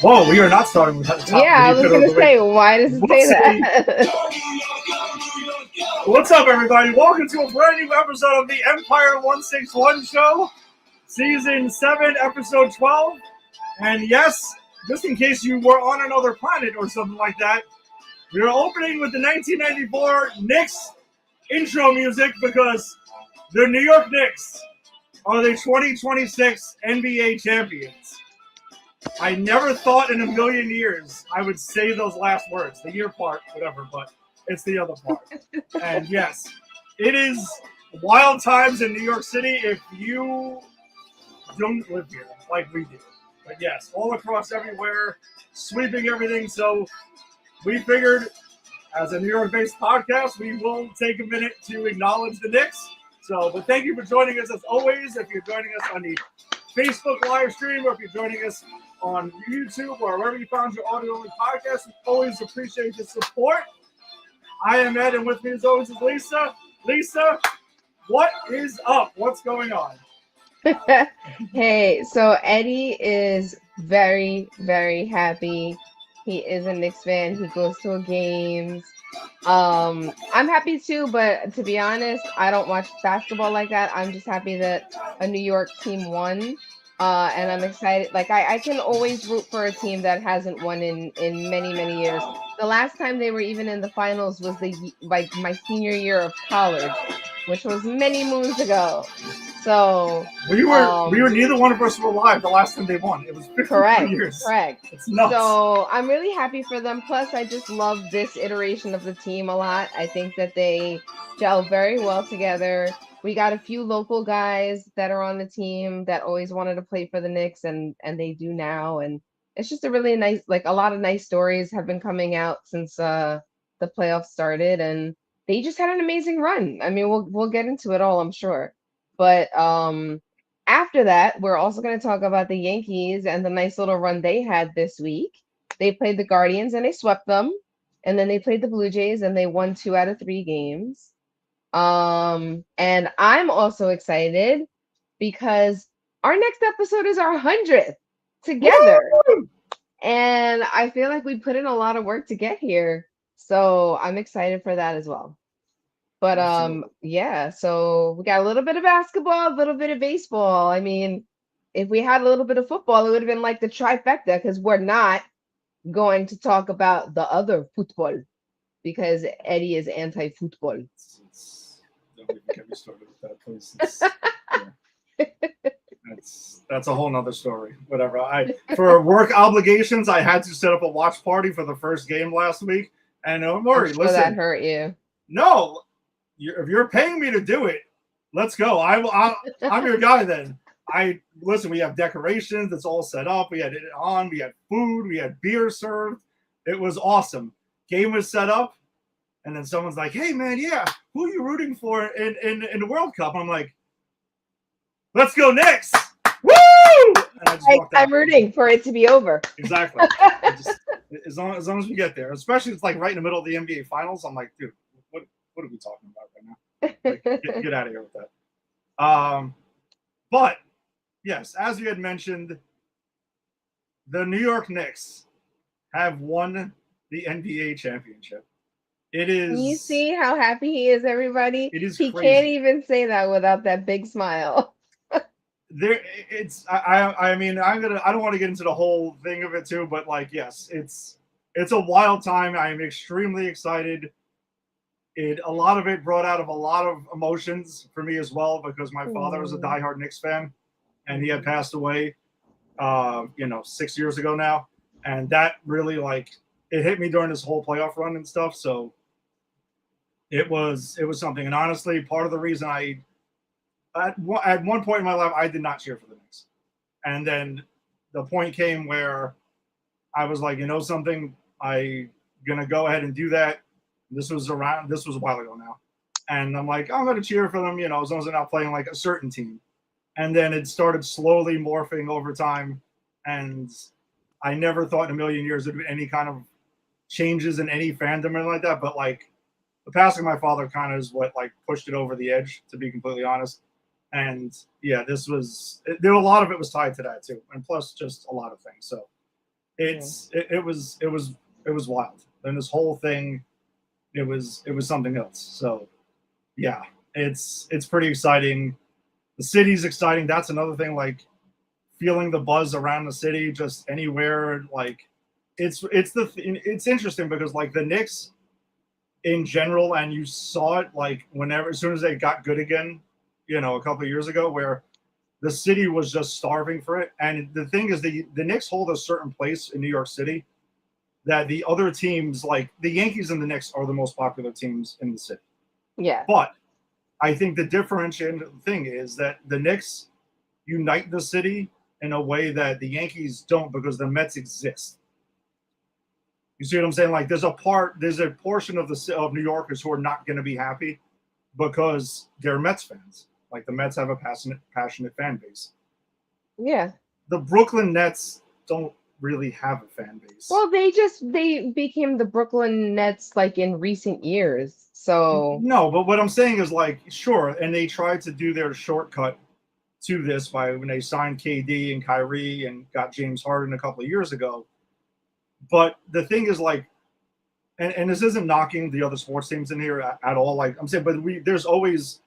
Whoa, we are not starting with the top. Yeah, I was going to say, why does it say that? What's up, everybody? Welcome to a brand new episode of the Empire 161 show, season 7, episode 12. And yes, just in case you were on another planet or something like that, we are opening with the 1994 Knicks intro music because the New York Knicks are the 2026 NBA champions. I never thought in a million years I would say those last words, the year part, whatever, but it's the other part. And yes, it is wild times in New York City if you don't live here like we do. But yes, all across everywhere, sweeping everything. So we figured, as a New York-based podcast, we will take a minute to acknowledge the Knicks. But thank you for joining us as always. If you're joining us on the Facebook live stream or if you're joining us on YouTube or wherever you found your audio-only podcast, we always appreciate your support. I am Ed, and with me as always is Lisa. Lisa, what is up? What's going on? Hey, so Eddie is very, very happy. He is a Knicks fan. He goes to games. I'm happy too, but to be honest, I don't watch basketball like that. I'm just happy that a New York team won. And I'm excited. Like I can always root for a team that hasn't won in many, many years. The last time they were even in the finals was like my senior year of college, which was many moons ago. So we were neither one of us were alive the last time they won. It was 52 years. Correct. It's nuts. So I'm really happy for them. Plus, I just love this iteration of the team a lot. I think that they gel very well together. We got a few local guys that are on the team that always wanted to play for the Knicks, and they do now. And it's just a really nice, like a lot of nice stories have been coming out since the playoffs started, and they just had an amazing run. I mean, we'll get into it all, I'm sure. But after that, we're also going to talk about the Yankees and the nice little run they had this week. They played the Guardians and they swept them. And then they played the Blue Jays and they won 2 out of 3 games. And I'm also excited because our next episode is our 100th together. Woo! And I feel like we put in a lot of work to get here. So I'm excited for that as well. But yeah, so we got a little bit of basketball, a little bit of baseball. I mean, if we had a little bit of football, it would have been like the trifecta, because we're not going to talk about the other football because Eddie is anti-football. Don't even get me started with that, please. That's a whole nother story. Whatever. For work obligations, I had to set up a watch party for the first game last week. And don't worry, listen. That hurt you. No. If you're paying me to do it, let's go. I'm your guy then. Listen, we have decorations. It's all set up. We had it on. We had food. We had beer served. It was awesome. Game was set up. And then someone's like, hey, man, yeah, who are you rooting for in the World Cup? I'm like, let's go Knicks. Woo! And I just walked out. I'm rooting for it to be over. Exactly. As long as we get there, especially it's like right in the middle of the NBA Finals, I'm like, dude, what are we talking about right now? Like, get out of here with that. But yes, as you had mentioned, the New York Knicks have won the NBA championship. It is. Can you see how happy he is, everybody? It is. He crazy. Can't even say that without that big smile. I mean, I don't want to get into the whole thing of it too, but like, yes, it's a wild time. I am extremely excited. A lot of it brought out of a lot of emotions for me as well, because my father was a diehard Knicks fan, and he had passed away, 6 years ago now, and that really it hit me during this whole playoff run and stuff. So it was something, and honestly, part of the reason at one point in my life I did not cheer for the Knicks, and then the point came where I was like, something, I'm gonna go ahead and do that. This was a while ago now. And I'm like, I'm going to cheer for them, as long as they're not playing like a certain team. And then it started slowly morphing over time. And I never thought in a million years there'd be any kind of changes in any fandom or anything like that. But the passing of my father kind of is what pushed it over the edge, to be completely honest. And yeah, a lot of it was tied to that too. And plus just a lot of things. So it was wild. And this whole thing, it was something else. So yeah, it's pretty exciting. The city's exciting. That's another thing. Like feeling the buzz around the city, just anywhere. Like it's interesting because like the Knicks in general, and you saw it like whenever as soon as they got good again, a couple of years ago, where the city was just starving for it. And the thing is, the Knicks hold a certain place in New York City that the other teams, like the Yankees and the Knicks, are the most popular teams in the city. Yeah. But I think the differentiating thing is that the Knicks unite the city in a way that the Yankees don't, because the Mets exist. You see what I'm saying? Like there's a portion of New Yorkers who are not going to be happy because they're Mets fans. Like the Mets have a passionate fan base. Yeah. The Brooklyn Nets don't really have a fan base. Well, they became the Brooklyn Nets like in recent years. So no, but what I'm saying is like, sure, and they tried to do their shortcut to this by when they signed KD and Kyrie and got James Harden a couple of years ago. But the thing is like, and this isn't knocking the other sports teams in here at all. Like I'm saying, but there's always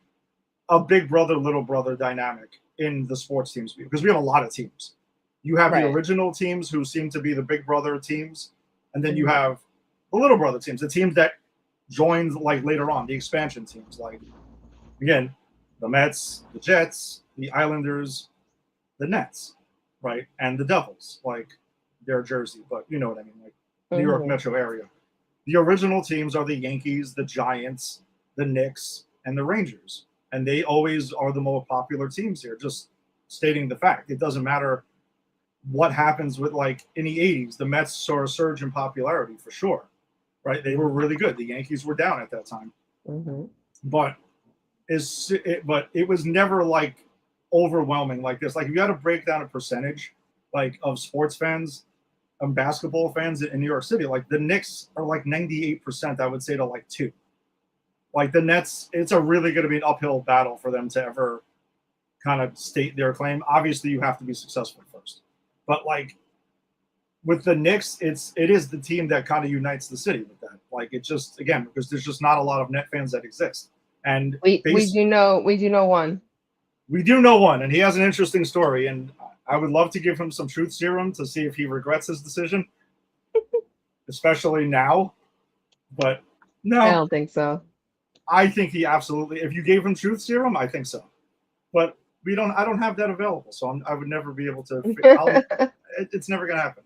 a big brother, little brother dynamic in the sports teams because we have a lot of teams. You have the original teams who seem to be the big brother teams, and then you have the little brother teams, the teams that joined like later on, the expansion teams. Like again, the Mets, the Jets, the Islanders, the Nets, right, and the Devils, like their jersey, but you know what I mean, like New York metro area. The original teams are the Yankees, the Giants, the Knicks, and the Rangers, and they always are the more popular teams here. Just stating the fact, it doesn't matter what happens with like in the 80s, the Mets saw a surge in popularity for sure, right? They were really good. The Yankees were down at that time, but it was never like overwhelming like this. Like you got to break down a percentage like of sports fans and basketball fans in New York City. Like the Knicks are like 98%, I would say, to like 2. Like the Nets, it's a really going to be an uphill battle for them to ever kind of state their claim. Obviously, you have to be successful first. But like with the Knicks, it is the team that kind of unites the city with that. Like it just, again, because there's just not a lot of Net fans that exist. And we do know one. We do know one, and he has an interesting story. And I would love to give him some truth serum to see if he regrets his decision, especially now. But no, I don't think so. I think he absolutely. If you gave him truth serum, I think so. But I don't have that available, so I would never be able to. It's never gonna happen.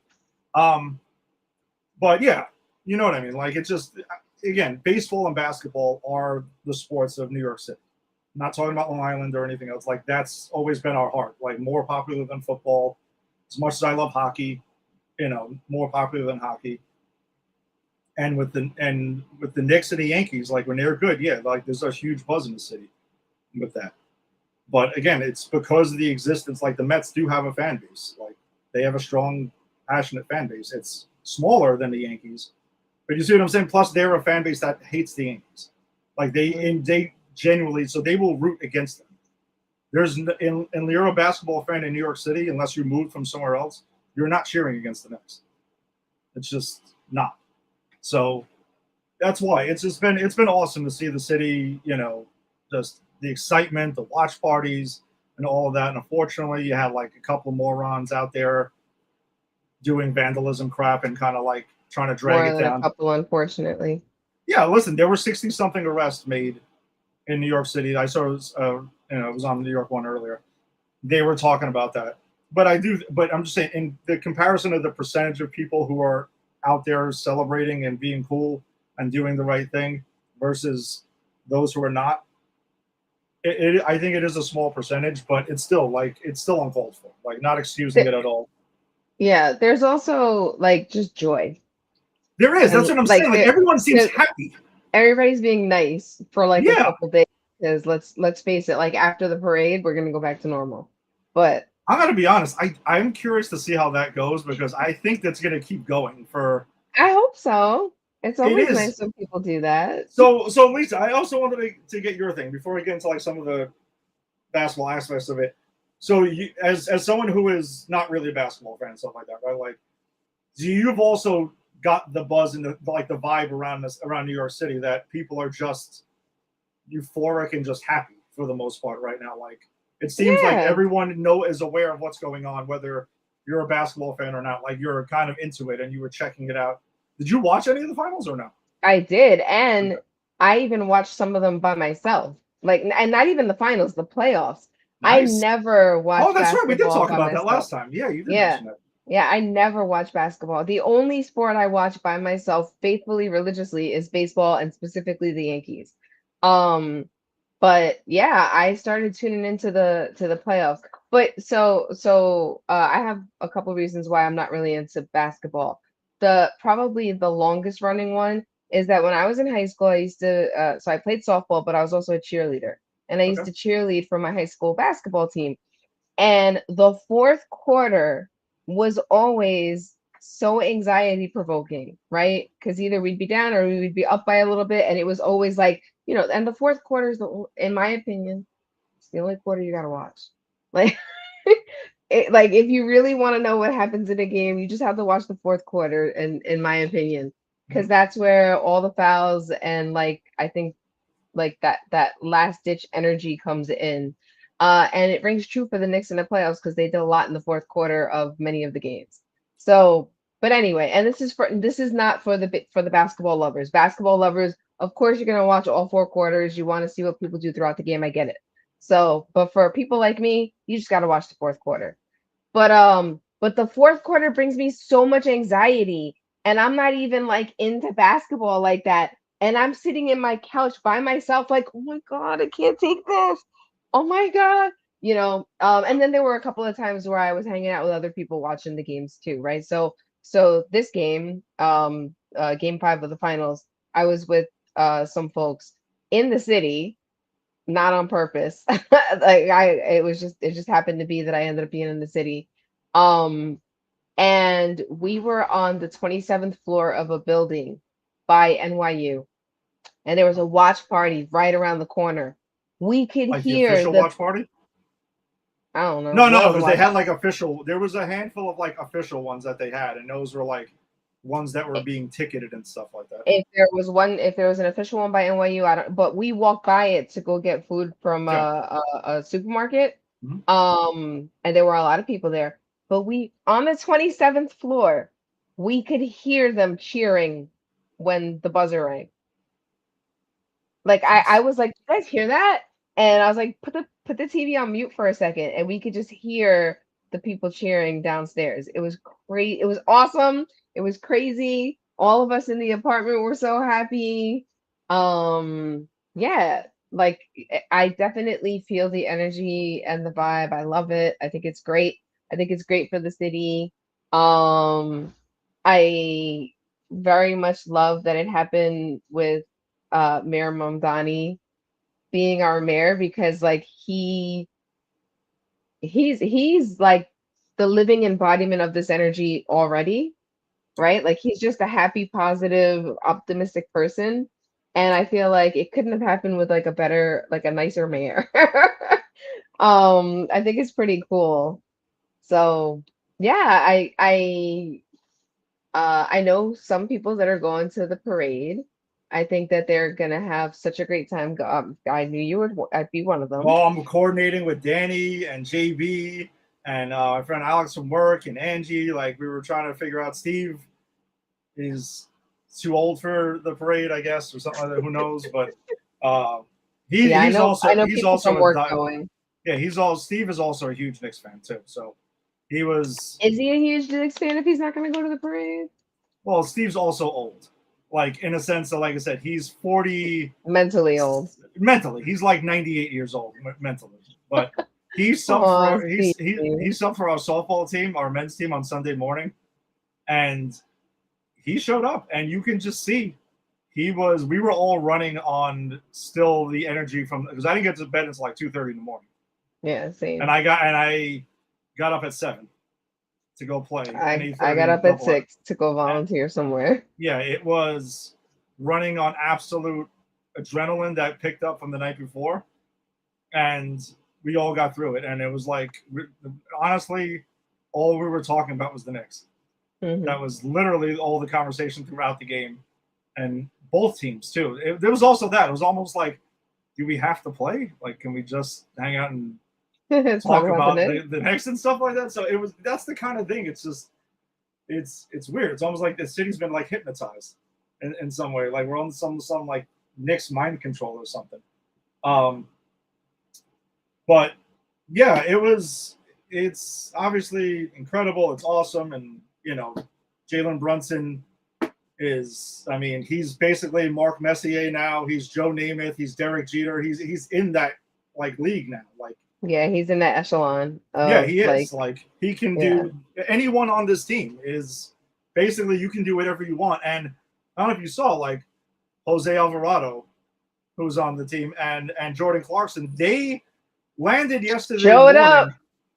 But yeah, you know what I mean. Like it's just, again, baseball and basketball are the sports of New York City. I'm not talking about Long Island or anything else. Like that's always been our heart. Like more popular than football. As much as I love hockey, more popular than hockey. And with the Knicks and the Yankees, like when they're good, yeah, like there's a huge buzz in the city with that. But again, it's because of the existence. Like the Mets do have a fan base. Like they have a strong, passionate fan base. It's smaller than the Yankees, but you see what I'm saying. Plus, they're a fan base that hates the Yankees. Like they genuinely, so they will root against them. There's in you're a basketball fan in New York City, unless you moved from somewhere else, you're not cheering against the Knicks. It's just not. So that's why it's been awesome to see the city, just the excitement, the watch parties, and all of that. And unfortunately, you had like a couple of morons out there doing vandalism crap and kind of like trying to drag it down. A couple, unfortunately. Yeah, listen, there were 60-something arrests made in New York City. I saw it was, it was on the New York one earlier. They were talking about that. But I'm just saying, in the comparison of the percentage of people who are out there celebrating and being cool and doing the right thing versus those who are not, I think it is a small percentage, but it's still uncalled for. Like not excusing it at all. Yeah, there's also like just joy. There is. That's what I'm saying. Like everyone seems happy. Everybody's being nice for like a couple days because let's face it, like after the parade, we're gonna go back to normal. But I'm gonna be honest. I'm curious to see how that goes because I think that's gonna keep going for. I hope so. It's always nice when people do that. So Lisa, I also wanted to get your thing before we get into like some of the basketball aspects of it. So you, as someone who is not really a basketball fan and stuff like that, right? Like, you've also got the buzz and the vibe around New York City that people are just euphoric and just happy for the most part right now. Like it seems like everyone is aware of what's going on, whether you're a basketball fan or not. Like you're kind of into it and you were checking it out. Did you watch any of the finals or no? I did, and I even watched some of them by myself. Like, and not even the finals, the playoffs. Nice. I never watched. Oh, that's right. We did talk about myself. that last time. Yeah, you did Yeah. mention that. Yeah, I never watch basketball. The only sport I watch by myself faithfully, religiously is baseball and specifically the Yankees. But yeah, I started tuning into the playoffs. But I have a couple reasons why I'm not really into basketball. Probably the longest running one is that when I was in high school, I used to so I played softball, but I was also a cheerleader. And I used to cheerlead for my high school basketball team. And the fourth quarter was always so anxiety provoking, right? Because either we'd be down or we'd be up by a little bit. And it was always like, and the fourth quarter is, in my opinion, it's the only quarter you got to watch. Like, like if you really want to know what happens in a game, you just have to watch the fourth quarter, in my opinion, because that's where all the fouls and I think that last ditch energy comes in. And it rings true for the Knicks in the playoffs because they did a lot in the fourth quarter of many of the games. So, but anyway, and this is not for the basketball lovers. Basketball lovers, of course, you're gonna watch all four quarters. You want to see what people do throughout the game. I get it. So, but for people like me, you just gotta watch the fourth quarter. But the fourth quarter brings me so much anxiety, and I'm not even into basketball like that. And I'm sitting in my couch by myself, like, oh my God, I can't take this. Oh my God. And then there were a couple of times where I was hanging out with other people watching the games too, right? So this game, game 5 of the finals, I was with some folks in the city, not on purpose. It just happened to be that I ended up being in the city. And we were on the 27th floor of a building by NYU, and there was a watch party right around the corner. We could hear the official watch party. I don't know. No, because they had official. There was a handful of official ones that they had, and those were ones that were being ticketed and stuff like that. If there was an official one by NYU, I don't. But we walked by it to go get food from a supermarket. And there were a lot of people there. But on the 27th floor, we could hear them cheering when the buzzer rang. I was like, "You guys hear that?" And I was like, "Put the TV on mute for a second," and we could just hear the people cheering downstairs. It was great. It was awesome. It was crazy. All of us in the apartment were so happy. Yeah, I definitely feel the energy and the vibe. I love it. I think it's great. I think it's great for the city. I very much love that it happened with Mayor Mamdani being our mayor, because he's like the living embodiment of this energy already, right? He's just a happy, positive, optimistic person. And I feel like it couldn't have happened with a nicer mayor. I think it's pretty cool. So yeah, I know some people that are going to the parade. I think that they're gonna have such a great time. I knew I'd be one of them. Well, I'm coordinating with Danny and JB and my friend Alex from work and Angie. We were trying to figure out. Steve is too old for the parade, I guess, or something like that. Who knows? But he's Steve is also a huge Knicks fan too. So he was. Is he a huge Knicks fan if he's not going to go to the parade? Well, Steve's also old. In a sense that, like I said, he's 40. Mentally old. Mentally, he's 98 years old mentally. But he's subbed for our softball team, our men's team, on Sunday morning, and he showed up, and you can just see we were all running on still the energy from, because I didn't get to bed until 2:30 in the morning. Yeah, same. And I got up at 7 to go play. I got up at 6 to go volunteer somewhere. Yeah, it was running on absolute adrenaline that picked up from the night before, and we all got through it. And it was honestly, all we were talking about was the Knicks. That was literally all the conversation throughout the game, and both teams too. There was also that. It was almost like, do we have to play? Like, can we just hang out and talk about the Knicks and stuff like that? So that's the kind of thing. It's just it's weird. It's almost like the city's been like hypnotized in some way. Like we're on some like Knicks mind control or something. But yeah, it's obviously incredible. It's awesome, and Jalen Brunson he's basically Mark Messier now. He's Joe Namath. He's Derek Jeter. He's in that like league now. Like he's in that echelon. He is. Like he can do. Anyone on this team is basically you can do whatever you want. And I don't know if you saw like Jose Alvarado, who's on the team, and Jordan Clarkson. They landed yesterday. Showed up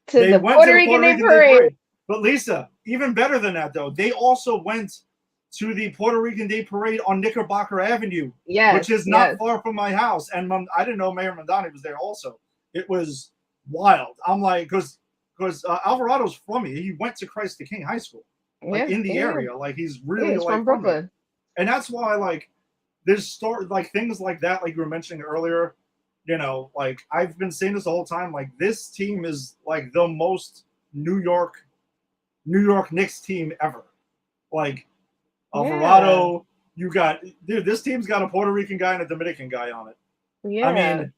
to the Puerto Rican Day Parade. But Lisa, even better than that, though, they also went to the Puerto Rican Day Parade on Knickerbocker Avenue, which is not far from my house. And I didn't know Mayor Mandani was there also. It was wild. I'm like, because Alvarado's from me. He went to Christ the King High School, like in the area. Like he's really like from Brooklyn. And that's why like there's like things like that, like you were mentioning earlier. Like I've been saying this the whole time. Like this team is like the most New York Knicks team ever. Like Alvarado, you got this team's got a Puerto Rican guy and a Dominican guy on it. Yeah. I mean,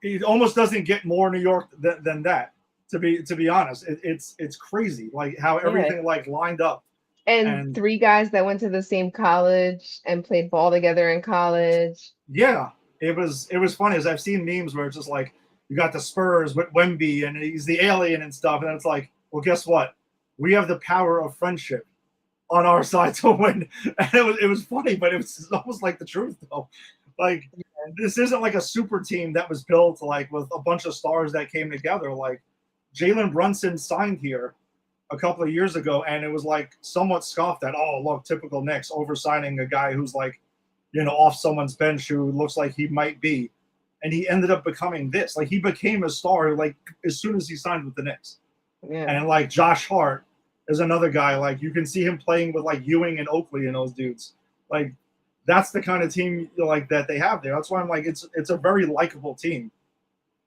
it almost doesn't get more New York than that. To be honest, it's crazy like how everything like lined up. And 3 guys that went to the same college and played ball together in college. Yeah. It was funny as I've seen memes where it's just like you got the Spurs with Wemby and he's the alien and stuff, and it's like, well, guess what? We have the power of friendship on our side to win. And it was funny, but it was almost like the truth though. Like this isn't like a super team that was built like with a bunch of stars that came together. Like Jalen Brunson signed here a couple of years ago, and it was like somewhat scoffed at. Oh, look, typical Knicks over-signing a guy who's like, off someone's bench who looks like he might be. And he ended up becoming this. Like, he became a star, like, as soon as he signed with the Knicks. Yeah. And, like, Josh Hart is another guy. Like, you can see him playing with, like, Ewing and Oakley and those dudes. Like, that's the kind of team, like, that they have there. That's why I'm like, it's a very likable team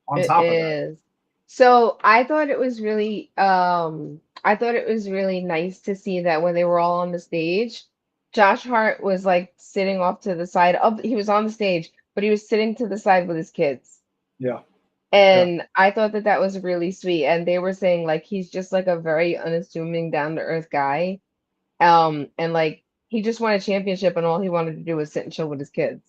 on top of that. So I thought it was really nice to see that when they were all on the stage, Josh Hart was like sitting off to the side he was on the stage, but he was sitting to the side with his kids. Yeah. And I thought that was really sweet. And they were saying like he's just like a very unassuming, down to earth guy. And like he just won a championship and all he wanted to do was sit and chill with his kids.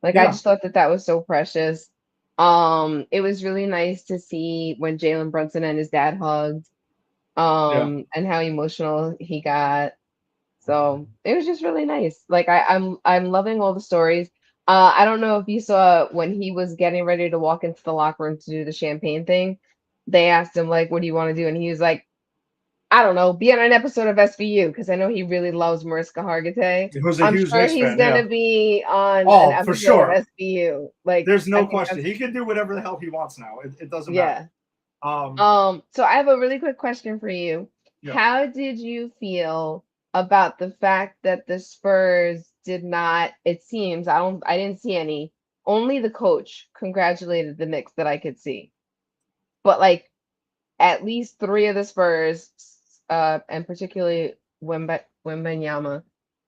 Like I just thought that was so precious. It was really nice to see when Jalen Brunson and his dad hugged, and how emotional he got. So it was just really nice. Like I'm loving all the stories. I don't know if you saw when he was getting ready to walk into the locker room to do the champagne thing, they asked him like, "What do you want to do?" And he was like, "I don't know, be on an episode of SVU," because I know he really loves Mariska Hargitay. I'm sure he's gonna be on an episode of SVU. Like, there's no question. He can do whatever the hell he wants now. It doesn't matter. So I have a really quick question for you. Yeah. How did you feel about the fact that the Spurs did not, it seems, I didn't see any, only the coach congratulated the Knicks that I could see. But like at least 3 of the Spurs, and particularly Wembanyama,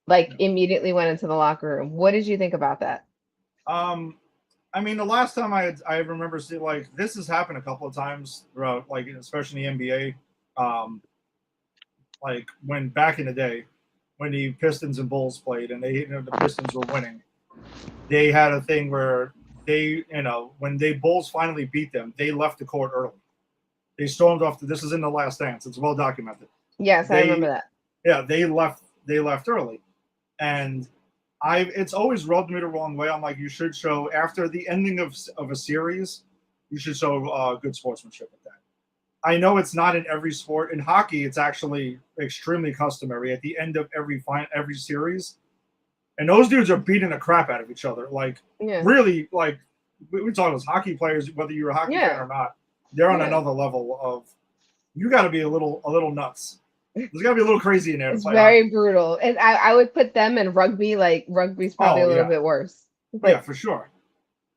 like immediately went into the locker room. What did you think about that? I mean, the last time I remember seeing, like, this has happened a couple of times throughout, like, especially in the NBA. Like when back in the day, when the Pistons and Bulls played and the Pistons were winning, they had a thing where they, when the Bulls finally beat them, they left the court early. They stormed off. This is in The Last Dance. It's well documented. Yes, I remember that. Yeah, they left early, and it's always rubbed me the wrong way. I'm like, you should show after the ending of a series, you should show good sportsmanship with that. I know it's not in every sport. In hockey, it's actually extremely customary at the end of every series, and those dudes are beating the crap out of each other. Like, really, like we talk about hockey players, whether you're a hockey fan or not, they're on another level of. You got to be a little nuts There's got to be a little crazy in there to It's play hockey. very brutal. And I would put them in rugby. Like rugby's probably a little bit worse. Yeah, for sure.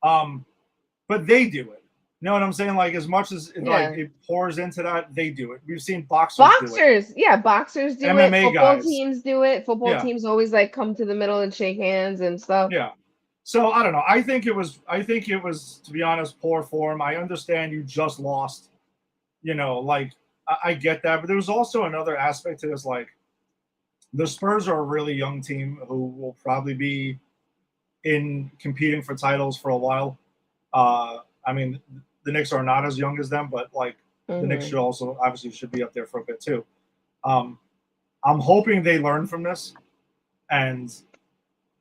But they do it. You know what I'm saying? Like as much as like it pours into that, they do it. We've seen boxers do it. Yeah, boxers do MMA it. Football guys. teams do it. Football teams always like come to the middle and shake hands and stuff. Yeah. So I don't know. I think it was, to be honest, poor form. I understand you just lost. You know, like I get that, but there was also another aspect to this. Like the Spurs are a really young team who will probably be in competing for titles for a while. I mean, the Knicks are not as young as them, but like the Knicks should also obviously be up there for a bit too. I'm hoping they learn from this and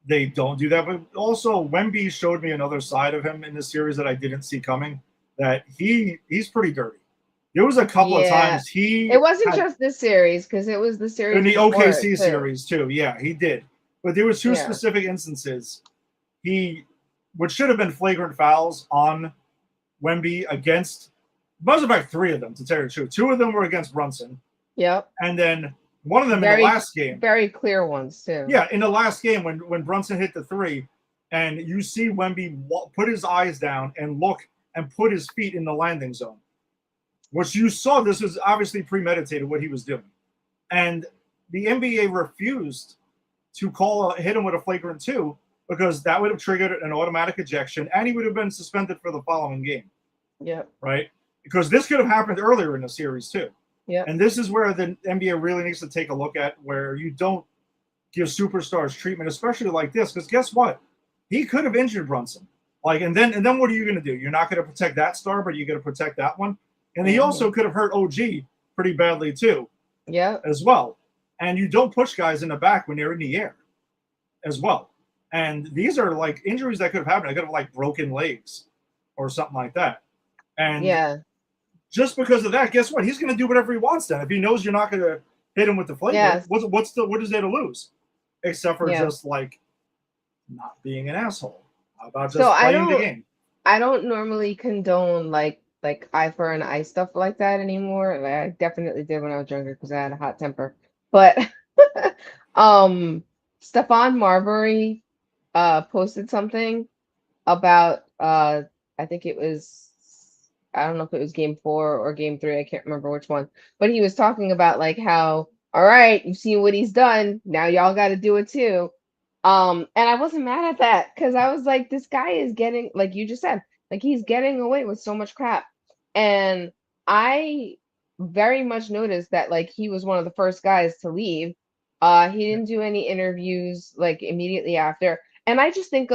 they don't do that. But also, Wemby showed me another side of him in this series that I didn't see coming. That he's pretty dirty. There was a couple of times it wasn't just this series because it was the series in the OKC series too. Yeah, he did. But there was two specific instances. Which should have been flagrant fouls on Wemby against, most about three of them, to tell you the truth. Two of them were against Brunson. Yep. And then one of them in the last game. Very clear ones, too. Yeah, in the last game when Brunson hit the three, and you see Wemby put his eyes down and look and put his feet in the landing zone. Which you saw, this was obviously premeditated, what he was doing. And the NBA refused to hit him with a flagrant 2 because that would have triggered an automatic ejection and he would have been suspended for the following game. Yeah. Right? Because this could have happened earlier in the series too. Yeah. And this is where the NBA really needs to take a look at, where you don't give superstars treatment, especially like this. Because guess what? He could have injured Brunson. And then what are you going to do? You're not going to protect that star, but you're going to protect that one. And he also could have hurt OG pretty badly too. Yeah. As well. And you don't push guys in the back when they're in the air as well. And these are like injuries that could have happened. I could have like broken legs or something like that. And just because of that, guess what? He's going to do whatever he wants then. If he knows you're not going to hit him with the flagrant, what is there to lose? Except for just like not being an asshole. How about just playing the game? I don't normally condone like eye for an eye stuff like that anymore. Like, I definitely did when I was younger because I had a hot temper. But Stephon Marbury posted something about I think it was, I don't know if it was game 4 or game 3, I can't remember which one, but he was talking about like how, all right, you've seen what he's done, now y'all got to do it too. And I wasn't mad at that because I was like, this guy is getting, like you just said, like he's getting away with so much crap. And I very much noticed that like he was one of the first guys to leave. He didn't do any interviews like immediately after. And I just think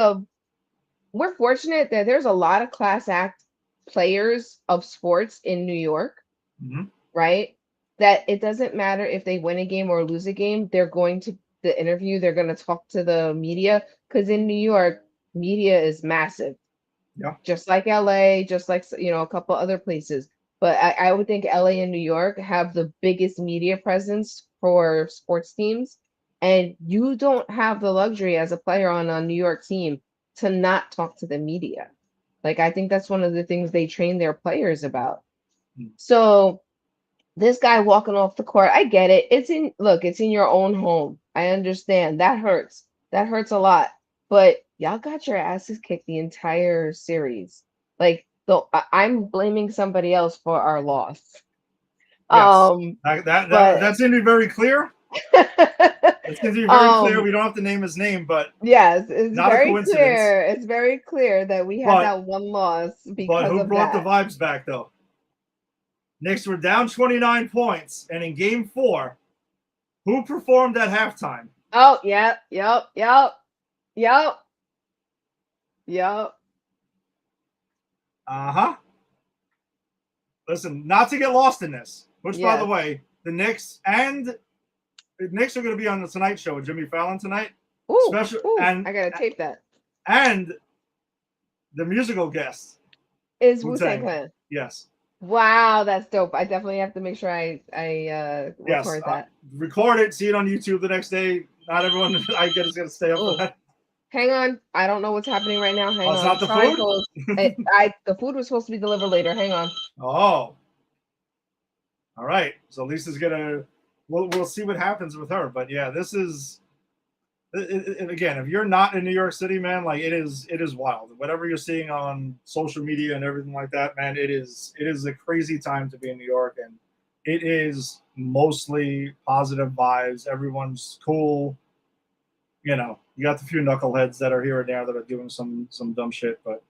we're fortunate that there's a lot of class act players of sports in New York, right? That it doesn't matter if they win a game or lose a game, they're going to the interview, they're going to talk to the media, because in New York, media is massive. Yeah. Just like LA, just like, a couple other places. But I would think LA and New York have the biggest media presence for sports teams. And you don't have the luxury as a player on a New York team to not talk to the media. Like, I think that's one of the things they train their players about. So this guy walking off the court, I get it. It's in your own home. I understand. That hurts. That hurts a lot. But y'all got your asses kicked the entire series. Like, I'm blaming somebody else for our loss. Yes. That seemed to be very clear. It seems to be very clear. We don't have to name his name, but yes, it's not very a coincidence. clear. It's very clear that we had that one loss because but who of brought that. the vibes back though? Knicks were down 29 points, and in game 4, who performed at halftime? Oh, yep. Listen, not to get lost in this, which, by the way, the Knicks are going to be on the Tonight Show with Jimmy Fallon tonight. Ooh, I got to tape that. And the musical guest is Wu-Tang Clan. Yes. Wow, that's dope. I definitely have to make sure I record that. Record it, see it on YouTube the next day. Not everyone I get is going to stay up for that. Hang on. I don't know what's happening right now. Hang on. It's not the food? The food was supposed to be delivered later. Hang on. Oh. All right. So Lisa's going to we'll see what happens with her. But yeah, this is again, if you're not in New York City, man, like it is wild. Whatever you're seeing on social media and everything like that, man, it is a crazy time to be in New York, and it is mostly positive vibes. Everyone's cool. You know, you got the few knuckleheads that are here and there that are doing some dumb shit, but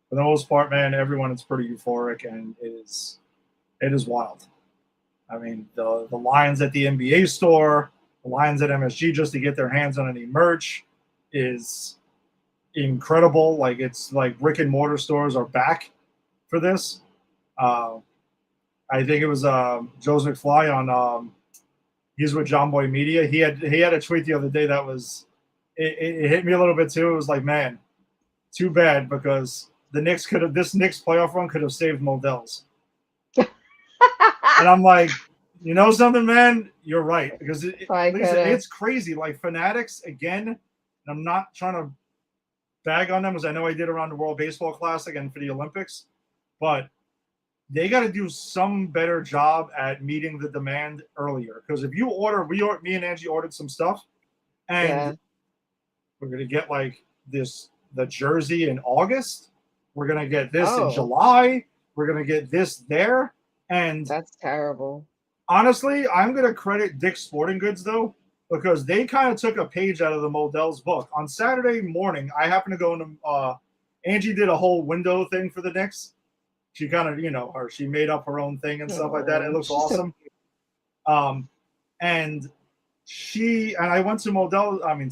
for the most part, man, everyone is pretty euphoric, and it is wild. I mean, the lines at the NBA store, the lines at MSG just to get their hands on any merch is incredible. Like, it's like brick and mortar stores are back for this. I think it was Joe's McFly on he's with John Boy Media. He had a tweet the other day that was it hit me a little bit too. It was like, man, too bad, because this Knicks playoff run could have saved Modell's. And I'm like, you know something, man? You're right, because it's crazy. Like, Fanatics, again, and I'm not trying to bag on them, as I know I did around the World Baseball Classic and for the Olympics, but they got to do some better job at meeting the demand earlier. Because if you me and Angie ordered some stuff, and we're going to get like the jersey in August, we're going to get this in July, we're going to get this there. And that's terrible. Honestly, I'm going to credit Dick's Sporting Goods, though, because they kind of took a page out of the Modell's book. On Saturday morning, I happened to go into Angie did a whole window thing for the Knicks. She kind of, she made up her own thing and stuff like that. It looks awesome. And I went to Modell. I mean,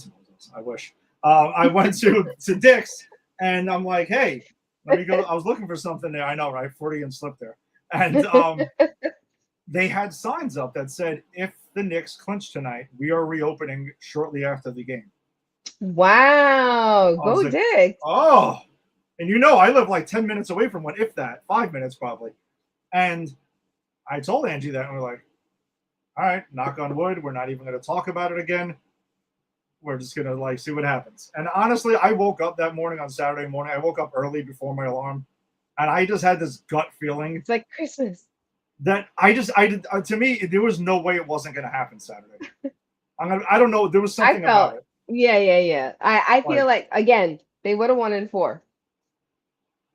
I wish. I went to Dick's, and I'm like, hey, let me go. I was looking for something there. I know, right? 40 and slip there. And they had signs up that said, if the Knicks clinch tonight, we are reopening shortly after the game. Wow. Go Dick. Oh, and I live like 10 minutes away from one, if that, 5 minutes probably. And I told Angie that, and we're like, all right, knock on wood, we're not even going to talk about it again. We're just going to see what happens. And honestly, I woke up that morning on Saturday morning. I woke up early before my alarm, and I just had this gut feeling. It's like Christmas. That to me, there was no way it wasn't going to happen Saturday. I don't know. There was something about it. Yeah. I feel like, again, they would have won in 4.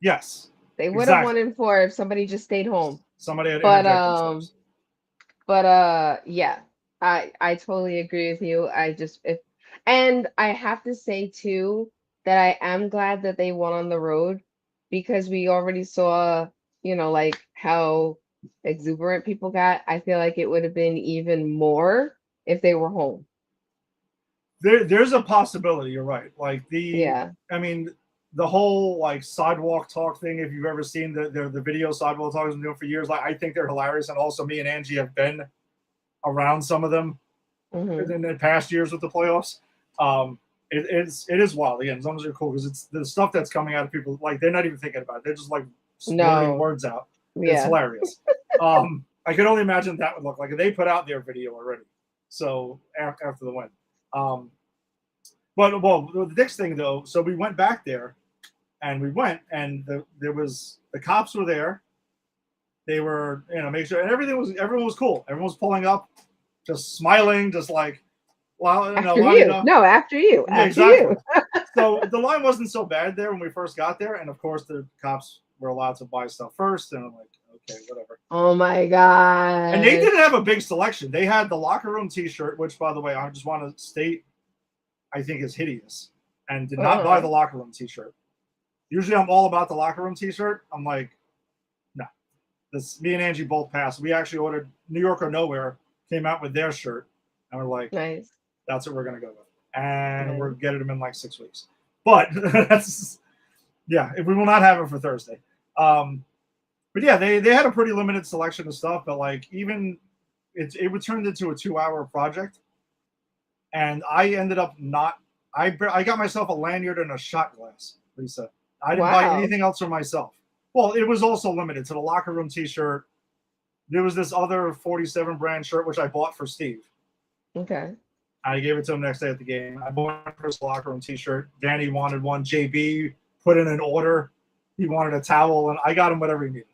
Yes. They would have won in 4 if somebody just stayed home. Somebody had yeah, I totally agree with you. And I have to say too that I am glad that they won on the road, because we already saw, like how exuberant people got. I feel like it would have been even more if they were home. There's a possibility. You're right. I mean, the whole sidewalk talk thing, if you've ever seen the video sidewalk talk has been doing for years, I think they're hilarious. And also, me and Angie have been around some of them in the past years with the playoffs. It is wild. Again, as long as you're cool, because it's the stuff that's coming out of people, they're not even thinking about it. They're just blurting words out. Yeah. It's hilarious. I can only imagine what that would look like. They put out their video already, so after the win. But the Knicks thing, though, so we went back there, and the cops were there. They were, make sure, and everyone was cool. Everyone was pulling up, just smiling, just like, well, after you. Yeah, exactly. So the line wasn't so bad there when we first got there, and of course the cops were allowed to buy stuff first, and I'm like, okay, whatever. Oh my god! And they didn't have a big selection. They had the locker room T-shirt, which, by the way, I just want to state, I think is hideous, and did not buy the locker room T-shirt. Usually, I'm all about the locker room T-shirt. I'm like, no. Me and Angie both passed. We actually ordered New York or Nowhere, came out with their shirt, and we're like, nice. That's what we're gonna go with, and we're getting them in 6 weeks. But we will not have it for Thursday. But yeah, they had a pretty limited selection of stuff, but even it would turn into a 2-hour project, and I ended up I got myself a lanyard and a shot glass, Lisa. I didn't buy anything else for myself. Well, it was also limited to the locker room T-shirt. There was this other 47 brand shirt which I bought for Steve. Okay. I gave it to him next day at the game. I bought his locker room T-shirt. Danny wanted one. JB put in an order. He wanted a towel, and I got him whatever he needed.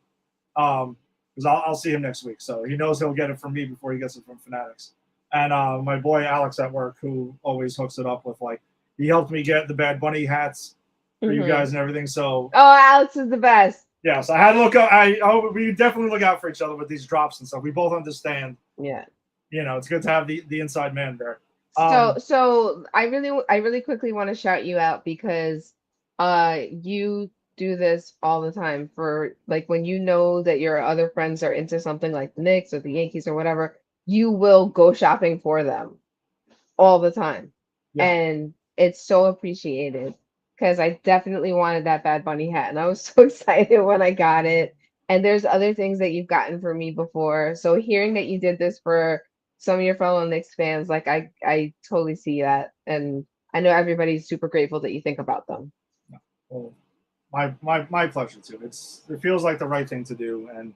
Because I'll see him next week, so he knows he'll get it from me before he gets it from Fanatics. And my boy Alex at work, who always hooks it up with he helped me get the Bad Bunny hats for you guys and everything. So Alex is the best. Yes, I had to look out. We definitely look out for each other with these drops and stuff. We both understand. Yeah. It's good to have the inside man there. So I really quickly want to shout you out because you do this all the time for when you know that your other friends are into something like the Knicks or the Yankees or whatever, you will go shopping for them all the time. Yeah. And it's so appreciated because I definitely wanted that Bad Bunny hat and I was so excited when I got it. And there's other things that you've gotten for me before. So hearing that you did this for some of your fellow Knicks fans, I totally see that. And I know everybody's super grateful that you think about them. Well, my pleasure too. It feels like the right thing to do, and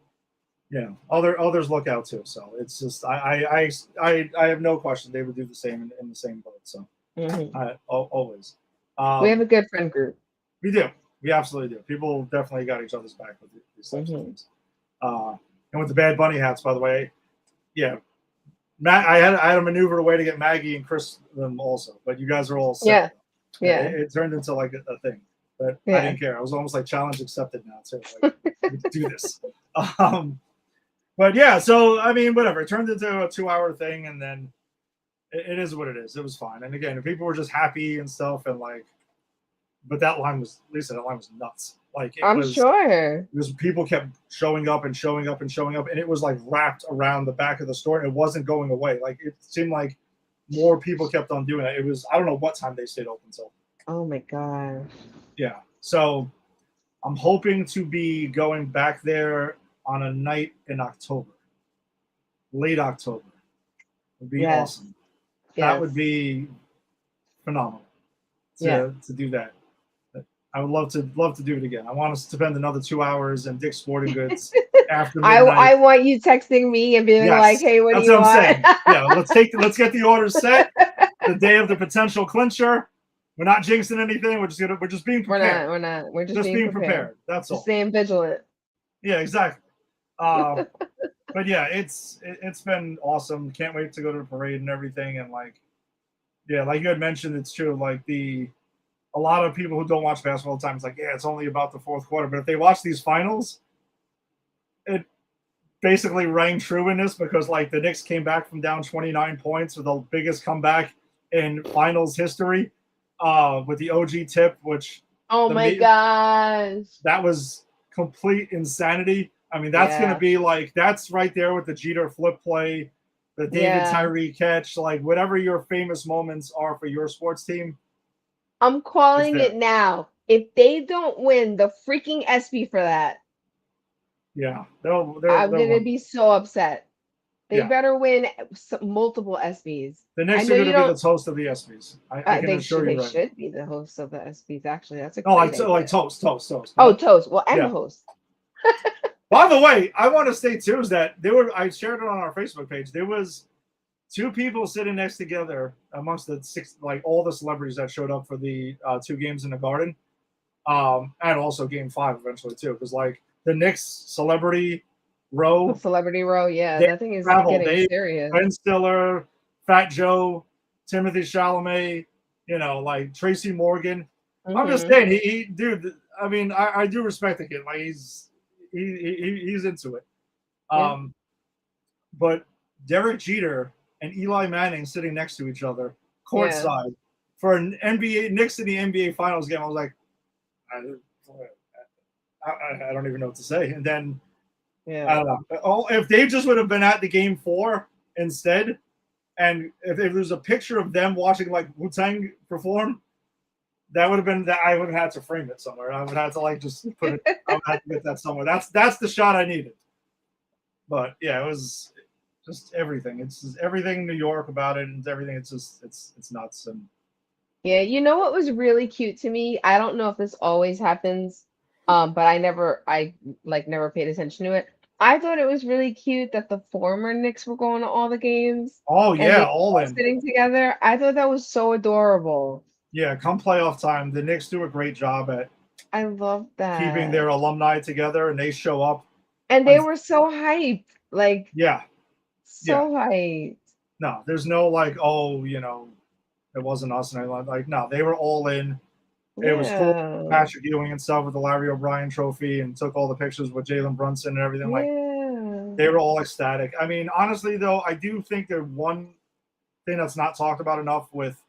others look out too. So it's just I have no question they would do the same in the same boat. So always. We have a good friend group. We do. We absolutely do. People definitely got each other's back with these types of things. And with the Bad Bunny hats, by the way, yeah. I had a maneuver way to get Maggie and Chris them also, but you guys are all set. Yeah. It turned into a thing, but I didn't care. I was almost challenge accepted now too. Do this. But yeah, so I mean, whatever. It turned into a 2-hour thing, and then it is what it is. It was fine. And again, people were just happy and stuff, and but that line was, Lisa, that line was nuts. I'm sure. Because people kept showing up and showing up and showing up, and it was wrapped around the back of the store, and it wasn't going away. It seemed like more people kept on doing it. It was, I don't know what time they stayed open till. Oh my gosh. Yeah. So I'm hoping to be going back there on a night in October. Late October. Would be awesome. Yes. That would be phenomenal to do that. I would love to do it again. I want to spend another 2 hours in Dick's Sporting Goods after midnight. I want you texting me and being hey, what do you want? Saying. Yeah, let's get the orders set. The day of the potential clincher. We're not jinxing anything. We're just being prepared. We're not. We're just being prepared. That's all. Staying vigilant. Yeah, exactly. But yeah, it's been awesome. Can't wait to go to the parade and everything. And like you had mentioned, it's true. A lot of people who don't watch basketball all the time, it's it's only about the fourth quarter. But if they watch these finals, it basically rang true in this because the Knicks came back from down 29 points with the biggest comeback in finals history with the OG tip, which my gosh, that was complete insanity. I mean, that's going to be that's right there with the Jeter flip play, the David Tyree catch, whatever your famous moments are for your sports team. I'm calling it now. If they don't win the freaking ESPY for that, I'm going to be so upset. They better win multiple ESPYs. The Knicks are going to be the host of the ESPYs. I can assure you. They should be the host of the ESPYs. Actually, that's a toast. Oh, toast. Well, and the host. By the way, I want to state too is that I shared it on our Facebook page. There was 2 people sitting next together amongst the 6, all the celebrities that showed up for the 2 games in the Garden, and also Game 5 eventually too, because the Knicks celebrity row. Celebrity row, that thing is getting serious. Ben Stiller, Fat Joe, Timothy Chalamet, Tracy Morgan. Mm-hmm. I'm just saying, he dude. I mean, I do respect the kid. He's into it. But Derek Jeter and Eli Manning sitting next to each other, courtside, for an Knicks in the NBA Finals game. I was like, I don't even know what to say. And then, I don't know. If they just would have been at the Game 4 instead, and if there was a picture of them watching Wu-Tang perform, that would have been that. I would have had to frame it somewhere. I would have to just put it. I would have to get that somewhere. That's the shot I needed. But it was just everything. It's just everything New York about it, and everything. It's just it's nuts. And you know what was really cute to me? I don't know if this always happens, but I never paid attention to it. I thought it was really cute that the former Knicks were going to all the games. Oh yeah, all in sitting together. I thought that was so adorable. Yeah, come playoff time, the Knicks do a great job at I love that. Keeping their alumni together, and they show up. And they were so hyped. Hyped. No, there's no like, oh, it wasn't us and I like no, they were all in. It was cool. Yeah. Patrick Ewing and stuff with the Larry O'Brien trophy and took all the pictures with Jalen Brunson and everything. Like Yeah. they were all ecstatic. I mean, honestly though, I do think there's one thing that's not talked about enough with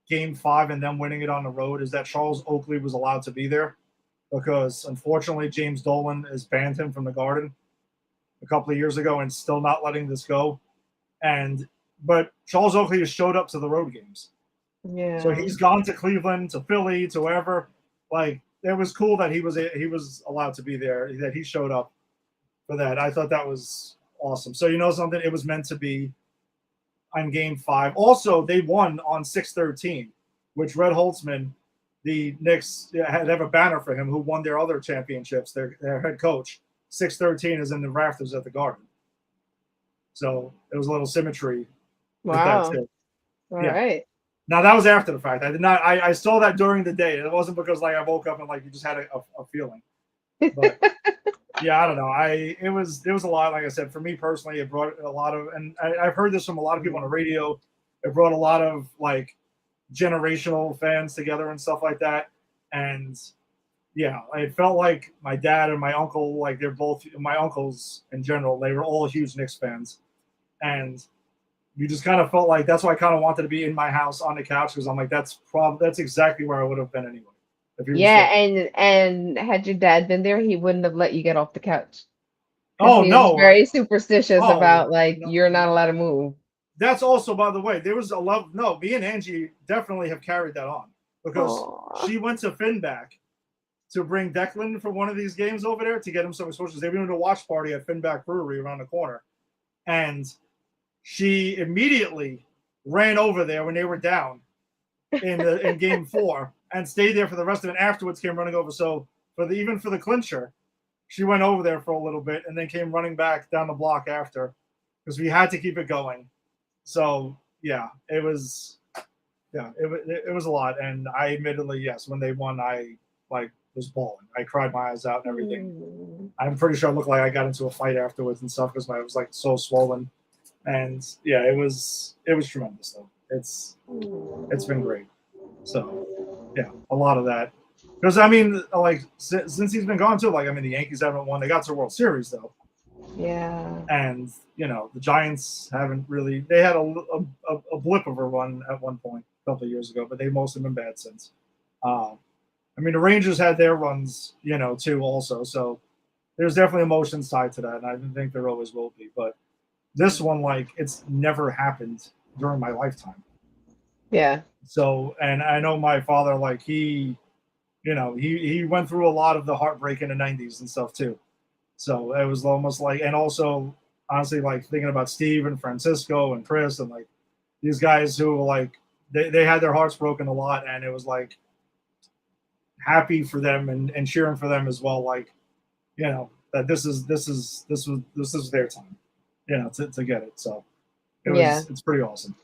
Game 5 and them winning it on the road is that Charles Oakley was allowed to be there because unfortunately James Dolan has banned him from the Garden a couple of years ago and still not letting this go. And but Charles Oakley has showed up to the road games. So Yeah. he's gone to Cleveland, to Philly, to wherever. Like it was cool that he was allowed to be there, that he showed up for that. I thought that was awesome. So you know something, it was meant to be on Game 5. Also, they won on 6-13, which Red Holtzman, the Knicks, had have a banner for him who won their other championships. Their head coach, 6-13 is in the rafters at the Garden. So it was a little symmetry with that Wow. too. All Yeah. right. Now that was after the fact. I did not. I saw that during the day. It wasn't because like I woke up and like you just had a feeling. But yeah, I don't know. It was a lot. Like I said, for me personally, it brought a lot of, and I've heard this from a lot of people on the radio. It brought a lot of like generational fans together and stuff like that. And yeah, it felt like my dad and my uncle, like they're both my uncles in general. They were all huge Knicks fans, and you just kind of felt like that's why I kind of wanted to be in my house on the couch because I'm like that's exactly where I would have been anyway if he was Yeah, still. and had your dad been there, he wouldn't have let you get off the couch because Oh he was no! very superstitious Oh about like no! you're not allowed to move. That's also, by the way, there was a love. No, me and Angie definitely have carried that on because Oh, she went to Finback to bring Declan for one of these games over there to get him some exposure. They were doing a watch party at Finback Brewery around the corner, and she immediately ran over there when they were down in Game 4 and stayed there for the rest of it. Afterwards, came running over. So even for the clincher, she went over there for a little bit and then came running back down the block after because we had to keep it going. So yeah, it was it was a lot. And I admittedly, yes, when they won, I like was bawling. I cried my eyes out and everything. mm, I'm pretty sure I looked like I got into a fight afterwards and stuff because I was like so swollen. And yeah, it was tremendous though. It's been great. So yeah, a lot of that. Because I mean, like since he's been gone too, like I mean, the Yankees haven't won. They got to the World Series though, yeah. and the Giants haven't really. They had a blip of a run at one point a couple of years ago, but they've mostly been bad since. I mean, the Rangers had their runs, too, also. So there's definitely emotions tied to that, and I think there always will be. But this one, like, it's never happened during my lifetime. Yeah. So, and I know my father, like, he went through a lot of the heartbreak in the 90s and stuff, too. So it was almost like, and also, honestly, like, thinking about Steve and Francisco and Chris and, like, these guys who, like, they had their hearts broken a lot, and it was, like, happy for them and cheering for them as well, like, that this is their time, to get it. So Yeah. it's pretty awesome.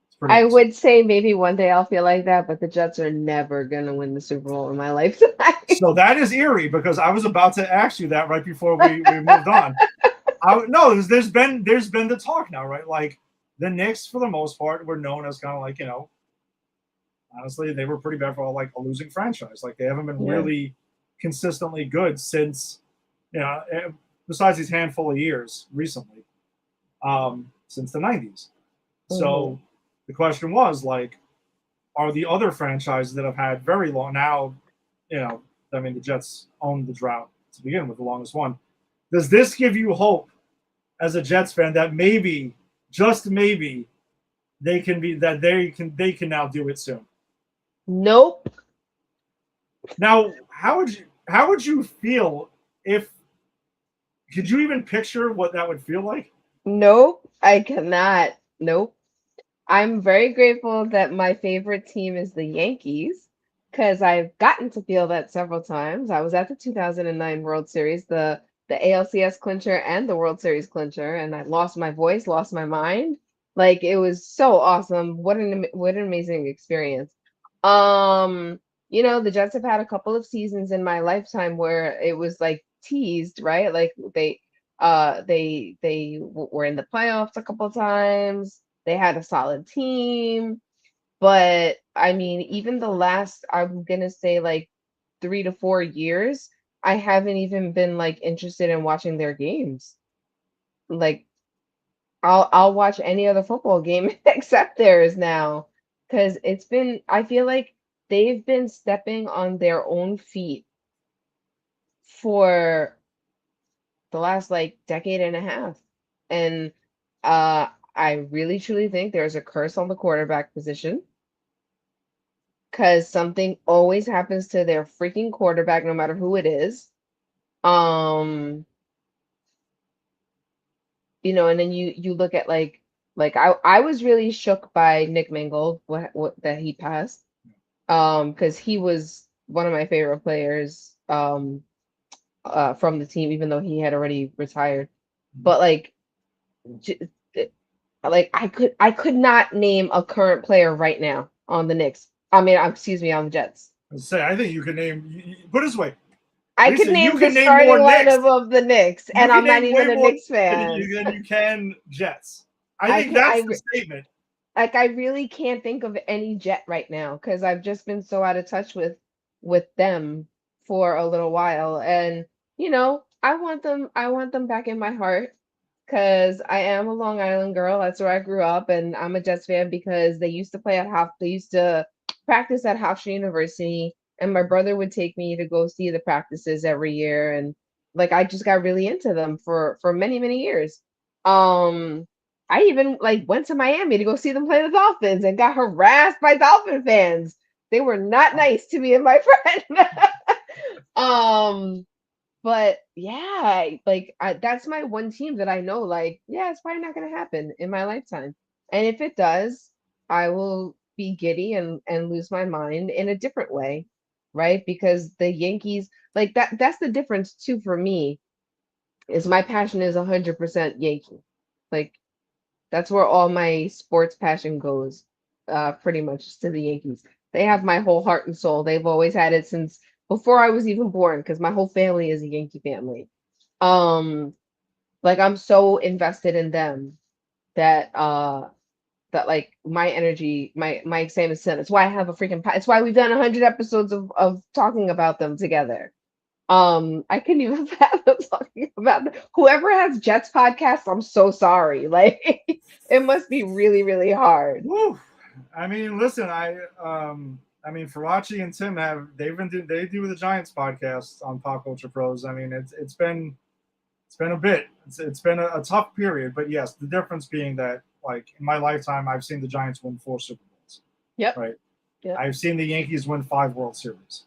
It's pretty I awesome. would say maybe one day I'll feel like that, but the Jets are never gonna win the Super Bowl in my lifetime. So that is eerie because I was about to ask you that right before we moved on. No, there's been the talk now, right? Like the Knicks, for the most part, were known as kind of like, honestly, they were pretty bad for like a losing franchise. Like they haven't been Yeah. really consistently good since, besides these handful of years recently, since the 90s. Mhm. So the question was like, are the other franchises that have had very long now, I mean, the Jets owned the drought to begin with, the longest one. Does this give you hope as a Jets fan that maybe, just maybe, they can now do it soon? Nope. Now, how would you feel if could you even picture what that would feel like? Nope. I cannot. Nope. I'm very grateful that my favorite team is the Yankees because I've gotten to feel that several times. I was at the 2009 World Series, the ALCS clincher and the World Series clincher, and I lost my voice, lost my mind. Like it was so awesome. What an amazing experience. The Jets have had a couple of seasons in my lifetime where it was like teased, right? Like they were in the playoffs a couple of times. They had a solid team, but I mean, even the last, I'm gonna say like 3 to 4 years, I haven't even been like interested in watching their games. Like I'll watch any other football game except theirs now, because it's been, I feel like they've been stepping on their own feet for the last like decade and a half. And I really truly think there's a curse on the quarterback position, because something always happens to their freaking quarterback, no matter who it is. Um, and then you look at like I was really shook by Nick Mangold, what that he passed. Because he was one of my favorite players from the team, even though he had already retired. But j- like I could not name a current player right now on the Knicks. I mean, excuse me, on the Jets. I think you can name. Put it this way, I could Lisa, you name the can name starting more Knicks. lineup of the Knicks, You and can I'm not name way even a more Knicks fan. than you can Jets. I I think can that's the statement. like I really can't think of any Jet right now because I've just been so out of touch with them for a little while. And I want them back in my heart because I am a Long Island girl. That's where I grew up, and I'm a Jets fan because they used to practice at Hofstra University, and my brother would take me to go see the practices every year, and like I just got really into them for many, many years. Um I even like went to Miami to go see them play the Dolphins and got harassed by Dolphin fans. They were not nice to me and my friend. um, but yeah, that's my one team that I know. Like, yeah, it's probably not gonna happen in my lifetime. And if it does, I will be giddy and lose my mind in a different way, right? Because the Yankees, like that's the difference too for me, is my passion is 100% Yankee. Like that's where all my sports passion goes, pretty much to the Yankees. They have my whole heart and soul. They've always had it since before I was even born, because my whole family is a Yankee family. Um, like I'm so invested in them that like my energy, my excitement is it's why I have a freaking it's why we've done 100 episodes of talking about them together. I couldn't even fathom talking about whoever has Jets podcast. I'm so sorry. Like, it must be really, really hard. Woo. I mean, listen, I mean, Farachi and Tim they do the Giants podcast on Pop Culture Pros. I mean, it's been a bit. It's been a tough period, but yes, the difference being that like in my lifetime, I've seen the Giants win 4 Super Bowls. Yep. Right. Yep. I've seen the Yankees win 5 World Series.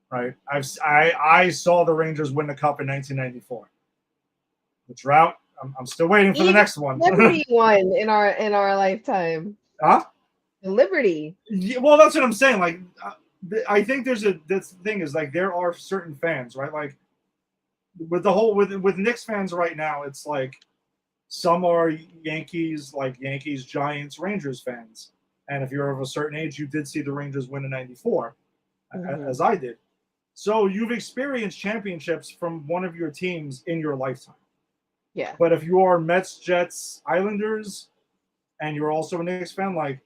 Right. I saw the Rangers win the Cup in 1994. The drought. I'm still waiting for the next one. Liberty won in our lifetime. Huh? Liberty. Yeah, well, that's what I'm saying. Like, I think this thing is like there are certain fans, right? Like with Knicks fans right now, it's like some are Yankees, like Yankees, Giants, Rangers fans, and if you're of a certain age, you did see the Rangers win in '94, as I did. So you've experienced championships from one of your teams in your lifetime. Yeah. But if you are Mets, Jets, Islanders, and you're also a Knicks fan, like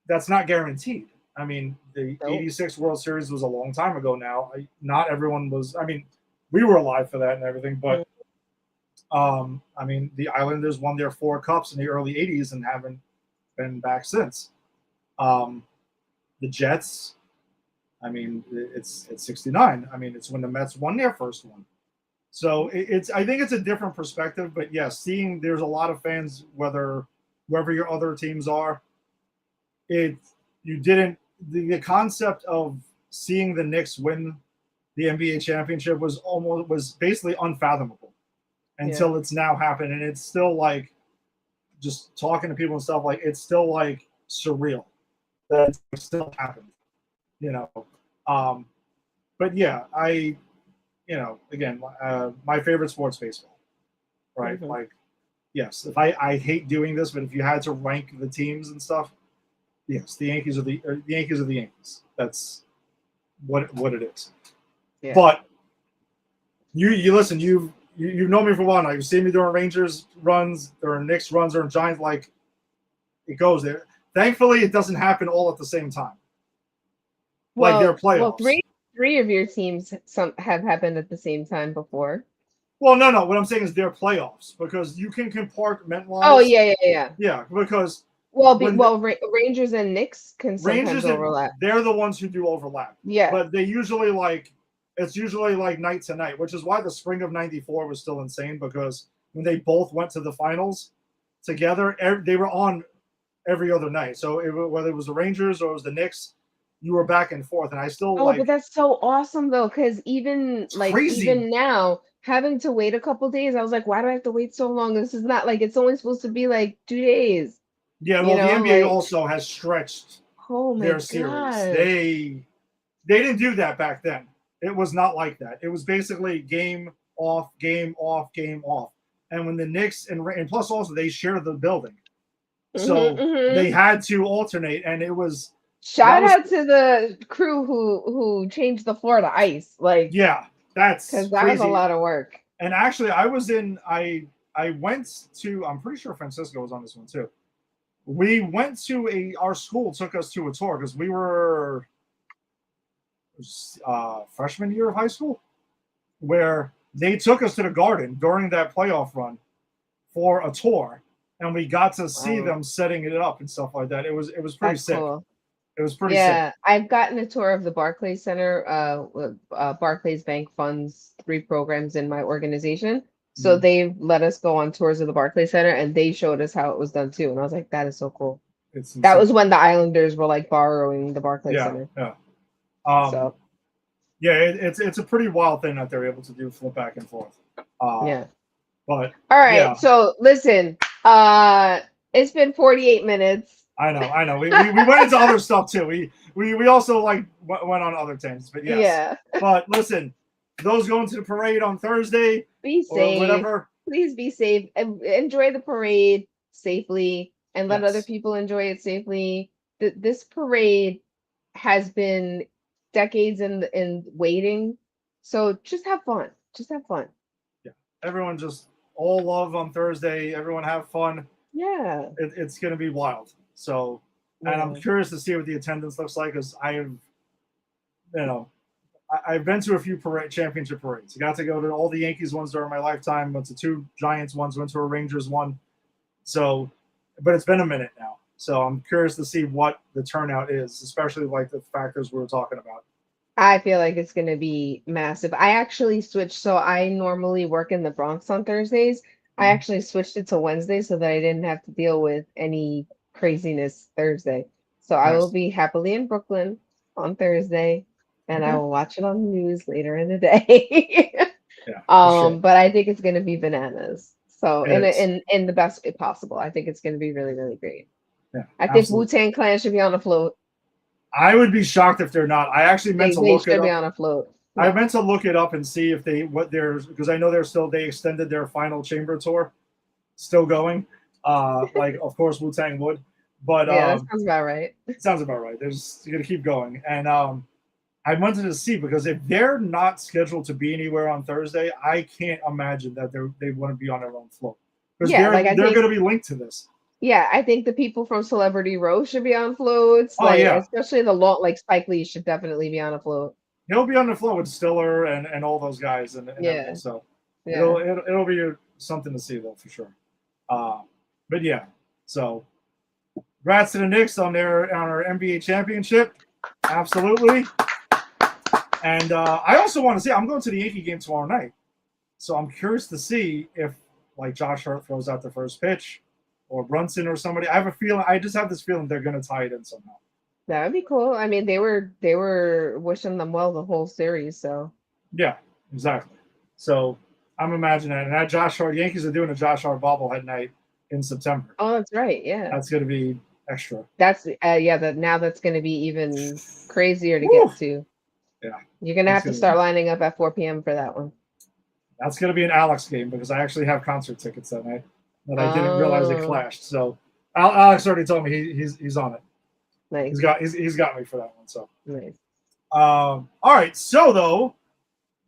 that's not guaranteed. I mean, the '86 World Series was a long time ago now. Not everyone was. I mean, we were alive for that and everything, but I mean, the Islanders won their 4 cups in the early '80s and haven't been back since. The Jets. I mean, it's '69. I mean, it's when the Mets won their first one. So I think it's a different perspective, but yes, seeing there's a lot of fans, wherever your other teams are, the concept of seeing the Knicks win the NBA championship was basically unfathomable until it's now happened, and it's still like just talking to people and stuff, like it's still like surreal that it still happened, you know. But yeah, again, my favorite sport's baseball, right? Mm-hmm. Like, yes, if I hate doing this, but if you had to rank the teams and stuff, yes, the Yankees are the Yankees. That's what it is. Yeah. But you listen, you've known me for a while now. You've seen me during Rangers runs, during Knicks runs, during Giants. Like it goes there. Thankfully, it doesn't happen all at the same time. Like their playoffs. Well, three of your teams have happened at the same time before. Well, no. What I'm saying is their playoffs, because you can compartmentalize. Oh, yeah. Yeah, because Rangers and Knicks can sometimes overlap. They're the ones who do overlap. Yeah. But they usually it's usually like night to night, which is why the spring of '94 was still insane, because when they both went to the finals together, they were on every other night. So whether it was the Rangers or it was the Knicks, you were back and forth. And I still but that's so awesome though, because even now, having to wait a couple days, I was like, why do I have to wait so long? This is not like, it's only supposed to be like 2 days. Yeah, well, the NBA also has stretched their series. God. They didn't do that back then. It was not like that. It was basically game off, game off, game off. And when the Knicks and plus also they shared the building, so they had to alternate, and it was. Shout out to the crew who changed the floor to ice. Like, yeah, that's because that was a lot of work. And actually, I went to. I'm pretty sure Francisco was on this one too. We went to our school took us to a tour because we were freshman year of high school, where they took us to the Garden during that playoff run for a tour, and we got to see them setting it up and stuff like that. It was pretty sick. Cool. It was pretty sick. Yeah, I've gotten a tour of the Barclays Center. Barclays Bank funds 3 programs in my organization. So they let us go on tours of the Barclays Center, and they showed us how it was done too. And I was like, that is so cool. That was when the Islanders were like borrowing the Barclays Center. Yeah. It's a pretty wild thing that they're able to do, flip back and forth. Yeah. But all right, so listen, it's been 48 minutes. I know. We went into other stuff too. We also went on other tangents, but yes. Yeah. But listen, those going to the parade on Thursday, be safe. Or whatever. Please be safe and enjoy the parade safely, and let other people enjoy it safely. This parade has been decades in waiting, so just have fun. Yeah, everyone just all love on Thursday. Everyone have fun. Yeah, it's gonna be wild. So, and I'm curious to see what the attendance looks like, because I've been to a few championship parades. I got to go to all the Yankees ones during my lifetime. Went to 2 Giants ones. Went to a Rangers one. So, but it's been a minute now. So I'm curious to see what the turnout is, especially like the factors we were talking about. I feel like it's going to be massive. I actually switched. So I normally work in the Bronx on Thursdays. I actually switched it to Wednesday so that I didn't have to deal with any craziness Thursday. So I will be happily in Brooklyn on Thursday, and I will watch it on the news later in the day. But I think it's going to be bananas. So in the best way possible. I think it's going to be really, really great. Yeah, I think Wu-Tang Clan should be on a float. I would be shocked if they're not. I actually meant to look it up. They should be on a float. Yeah. I meant to look it up and see if because I know they extended their final chamber tour, still going. Of course Wu-Tang would, but that sounds about right. Sounds about right. They're gonna keep going, and I wanted to see, because if they're not scheduled to be anywhere on Thursday, I can't imagine that they want to be on their own float, because they're going to be linked to this. Yeah, I think the people from Celebrity Row should be on floats. Especially the Spike Lee should definitely be on a float. He'll be on the float with Stiller and all those guys and everything. So it'll be something to see though, for sure. But yeah, so congrats to the Knicks on our NBA championship. Absolutely. And I also want to see, I'm going to the Yankee game tomorrow night. So I'm curious to see if Josh Hart throws out the first pitch, or Brunson or somebody. I just have this feeling they're going to tie it in somehow. That would be cool. I mean, they were wishing them well the whole series, so. Yeah, exactly. So I'm imagining that. And that Josh Hart, Yankees are doing a Josh Hart bobblehead night in September. Oh, that's right. Yeah. That's going to be extra. That's now that's going to be even crazier to get to. Yeah. You're going to have to start lining up at 4 p.m. for that one. That's going to be an Alex game, because I actually have concert tickets that night that I didn't realize they clashed. So Alex already told me he's on it. Nice. He's got me for that one. So nice. All right. So though,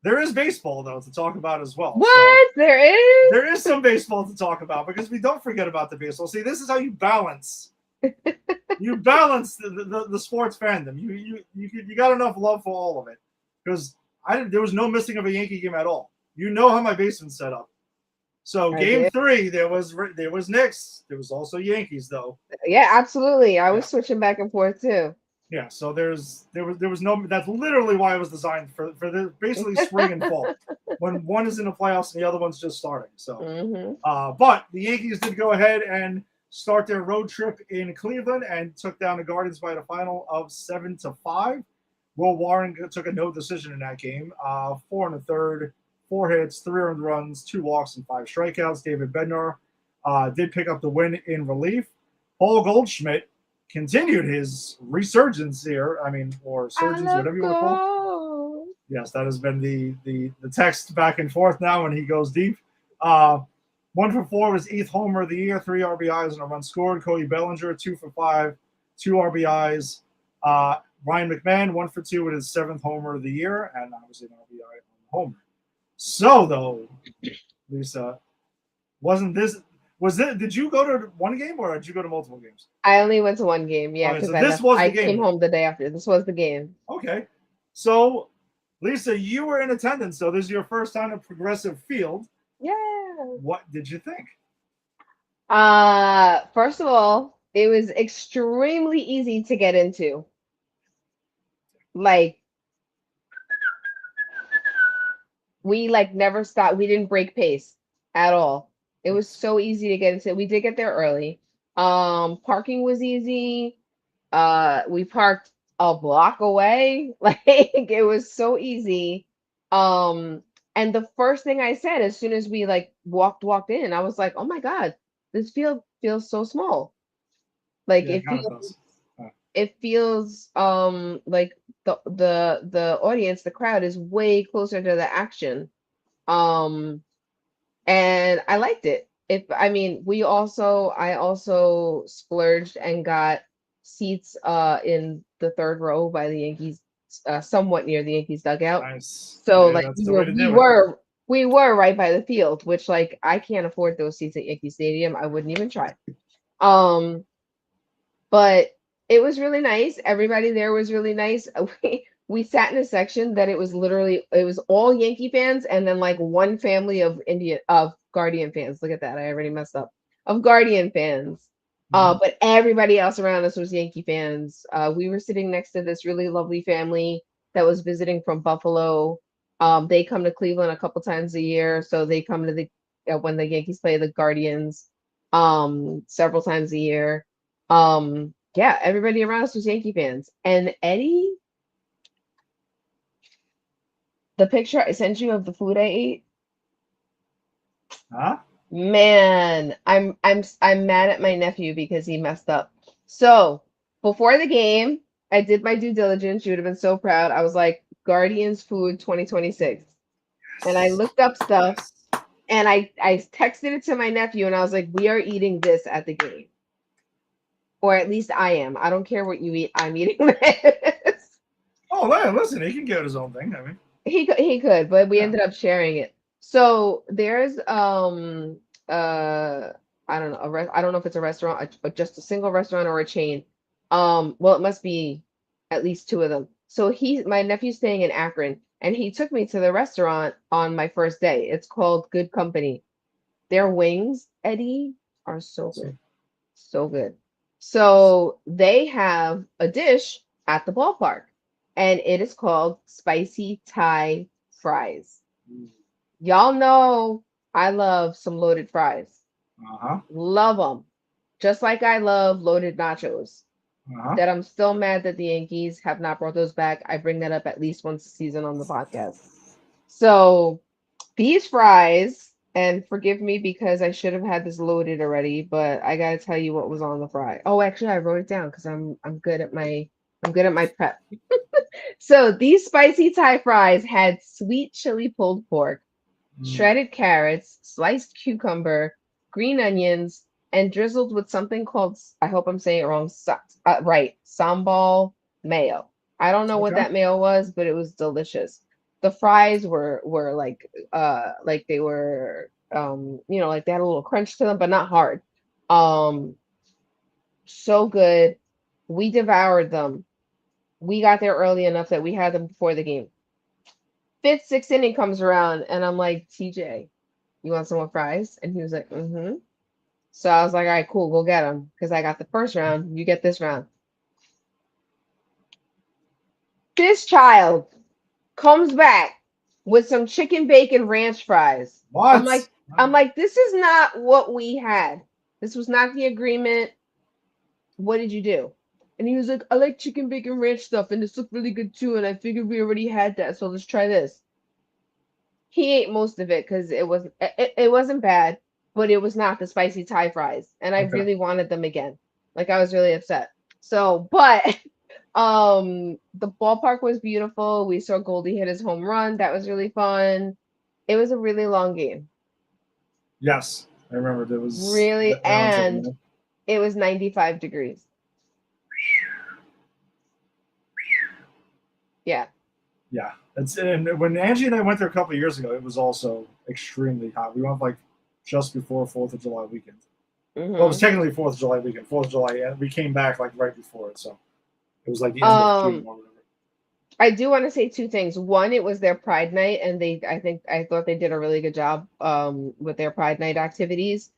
there is baseball though to talk about as well. What? So there is some baseball to talk about, because we don't forget about the baseball. See, this is how you balance You balance the sports fandom. You got enough love for all of it because there was no missing of a Yankee game at all. You know how my basement's set up. So game 3, there was Knicks. There was also Yankees though. Yeah, absolutely. I was switching back and forth too. Yeah, so there was no. That's literally why it was designed for the basically spring and fall, when one is in the playoffs and the other one's just starting. So, but the Yankees did go ahead and start their road trip in Cleveland and took down the Guardians by the final of 7-5. Will Warren took a no decision in that game. 4 in the third, 4 hits, 3 earned runs, 2 walks, and 5 strikeouts. David Bednar did pick up the win in relief. Paul Goldschmidt continued his resurgence here. I mean, or surgence, whatever you want to call it. Yes, that has been the text back and forth now when he goes deep. 1 for 4 was 8th homer of the year, 3 RBIs and a run scored. Cody Bellinger, 2 for 5, 2 RBIs. Ryan McMahon, 1 for 2 with his 7th homer of the year, and obviously an RBI on the homer. So, though, Lisa, did you go to one game or did you go to multiple games? I only went to one game, yeah, because I came home the day after. This was the game. Okay. So, Lisa, you were in attendance, so this is your first time at Progressive Field. Yeah. What did you think? First of all, it was extremely easy to get into. Like, we never stopped. We didn't break pace at all. It was so easy to get into. We did get there early. Parking was easy. We parked a block away. Like, it was so easy. And the first thing I said as soon as we walked in, I was like, "Oh my God, this field feels so small." Like, Yeah, it feels like the audience, the crowd is way closer to the action. And I liked it. I also splurged and got seats in the third row by the Yankees, somewhat near the Yankees dugout. Nice. So Yeah, we were right by the field, which I can't afford those seats at Yankee Stadium. I wouldn't even try. But it was really nice. Everybody there was really nice. We sat in a section that it was all Yankee fans and then one family of Guardian fans. Look at that. I already messed up. Of Guardian fans. But everybody else around us was Yankee fans. We were sitting next to this really lovely family that was visiting from Buffalo. They come to Cleveland a couple times a year, so they come to when the Yankees play the Guardians several times a year. Yeah, everybody around us was Yankee fans. And Eddie, the picture I sent you of the food I ate. Huh? Man, I'm mad at my nephew because he messed up. So before the game, I did my due diligence. You would have been so proud. I was like, Guardians food 2026. And I looked up stuff and I texted it to my nephew and I was like, we are eating this at the game. Or at least I am. I don't care what you eat. I'm eating this. Oh, man, listen, he can get his own thing. I mean, he could, but we ended up sharing it. So there's I don't know, I don't know if it's a restaurant, just a single restaurant or a chain. Well, it must be at least 2 of them. So my nephew's staying in Akron, and he took me to the restaurant on my first day. It's called Good Company. Their wings, Eddie, are so good, so good. So they have a dish at the ballpark, and it is called spicy Thai fries. Y'all know I love some loaded fries. Love them. Just like I love loaded nachos. That I'm still mad that the Yankees have not brought those back. I bring that up at least once a season on the podcast. So these fries, and forgive me because I should have had this loaded already, but I gotta tell you what was on the fry. Oh, actually, I wrote it down because I'm good at my prep. So these spicy Thai fries had sweet chili pulled pork, shredded carrots, sliced cucumber, green onions, and drizzled with something called, I hope I'm saying it wrong, right, sambal mayo. I don't know what that mayo was, but it was delicious. The fries were like they were they had a little crunch to them, but not hard. So good. We devoured them. We got there early enough that we had them before the game. Fifth, sixth inning comes around, and I'm like, TJ, you want some more fries? And he was like, mm-hmm. So I was like, all right, cool, go get them. Because I got the first round, you get this round. This child comes back with some chicken bacon ranch fries. What? I'm like, this is not what we had. This was not the agreement. What did you do? And he was like, I like chicken bacon ranch stuff, and this looked really good too. And I figured we already had that, so let's try this. He ate most of it because it wasn't bad, but it was not the spicy Thai fries, and I really wanted them again. Like I was really upset. So, but the ballpark was beautiful. We saw Goldie hit his home run. That was really fun. It was a really long game. Yes, I remember there was really, and it was 95 degrees. Yeah. Yeah. And when Angie and I went there a couple of years ago, it was also extremely hot. We went like just before 4th of July weekend. Mm-hmm. Well, it was technically 4th of July weekend. 4th of July, and we came back like right before it, so it was like the end of June or whatever. I do want to say two things. One, it was their Pride Night, and I thought they did a really good job with their Pride Night activities.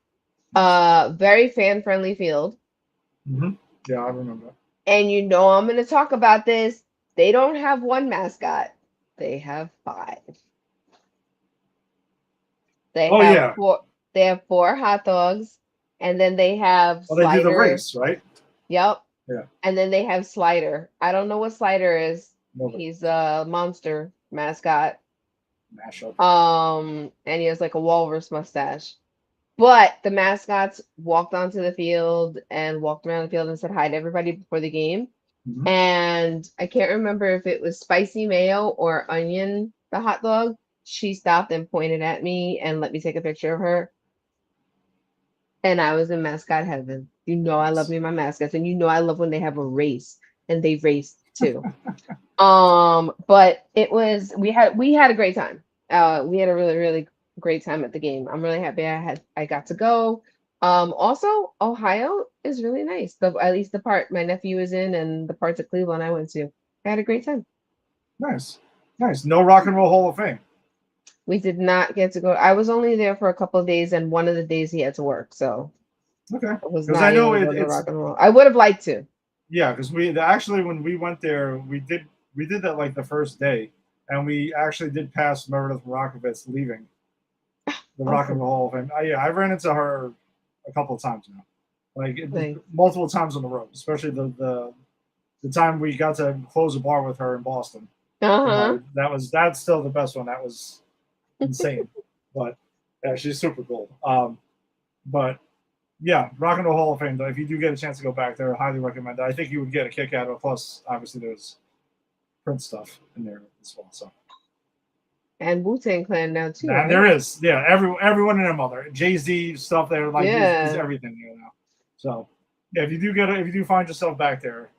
Very fan-friendly field. Mm-hmm. Yeah, I remember. And you know I'm going to talk about this. They don't have one mascot. They have 5. They have 4 hot dogs, and then they have Slider. They do the race, right? Yep. Yeah. And then they have Slider. I don't know what Slider is. He's a monster mascot. Mashup. And he has like a walrus mustache. But the mascots walked onto the field and walked around the field and said hi to everybody before the game. Mm-hmm. And I can't remember if it was spicy mayo or onion, the hot dog. She stopped and pointed at me and let me take a picture of her. And I was in mascot heaven. You know I love me my mascots, and you know I love when they have a race, and they raced too. But it was we had a great time. We had a really, really great time at the game. I'm really happy I got to go. Also, Ohio is really nice. At least the part my nephew was in and the parts of Cleveland I went to. I had a great time. Nice. No Rock and Roll Hall of Fame. We did not get to go. I was only there for a couple of days, and one of the days he had to work. So okay, because I know it's Rock and Roll. I would have liked to. Yeah, because we actually when we went there, we did that like the first day, and we actually did pass Meredith Marakovitz leaving the Rock and Roll Hall of Fame. I ran into her a couple of times now, like multiple times on the road, especially the time we got to close a bar with her in Boston. Uh-huh. That's still the best one. That was insane, but yeah, she's super cool. But yeah, Rock and Roll Hall of Fame. Though, if you do get a chance to go back there, I highly recommend it. I think you would get a kick out of it. Plus, obviously, there's Prince stuff in there as well. So. And Wu-Tang Clan now too. And right? There is, yeah, everyone and their mother. Jay-Z stuff there, like is everything there now. So yeah, if you do find yourself back there,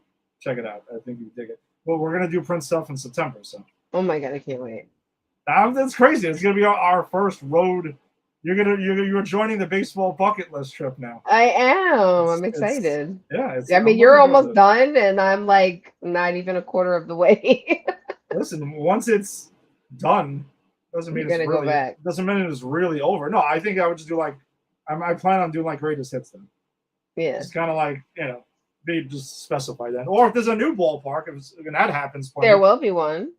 check it out. I think you dig it. Well, we're gonna do Prince stuff in September. So. Oh my God, I can't wait. That's crazy. It's gonna be our first road. You're joining the baseball bucket list trip now. I am. I'm excited. I mean, you're almost done, and I'm like not even a quarter of the way. Listen, once it's done, doesn't mean it's really go back. Doesn't mean it's really over. No, I think I would just do like I plan on doing like greatest hits then. Yeah. It's kind of like they just specify that. Or if there's a new ballpark, if that happens, there will be one.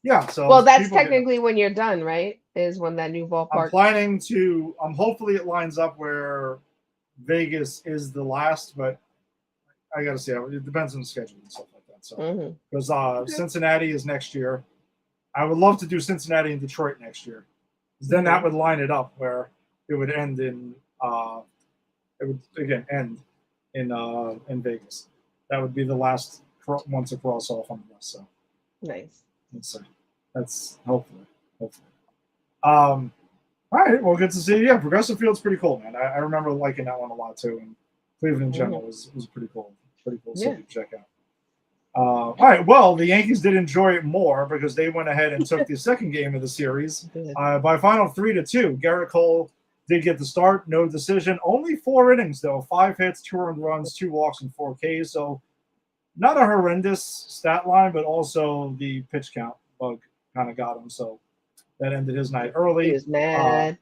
Yeah. So well, that's technically when you're done, right? Is when that new ballpark. I'm planning to. Hopefully, it lines up where Vegas is the last, but I got to see. It depends on the schedule and stuff like that. So because Cincinnati is next year, I would love to do Cincinnati and Detroit next year. Then that would line it up where it would end in. It would again end in Vegas. That would be the last one to cross off on the list. So nice. Let's see. That's hopefully. All right. Well, good to see you. Yeah, Progressive Field's pretty cool, man. I remember liking that one a lot too. And Cleveland in general was pretty cool. Pretty cool city to check out. All right. Well, the Yankees did enjoy it more because they went ahead and took the second game of the series by final 3-2. Garrett Cole Did get the start, no decision. Only 4 innings, though. 5 hits, 2 earned runs, 2 walks, and 4 Ks. So not a horrendous stat line, but also the pitch count bug kind of got him. So that ended his night He early. was mad.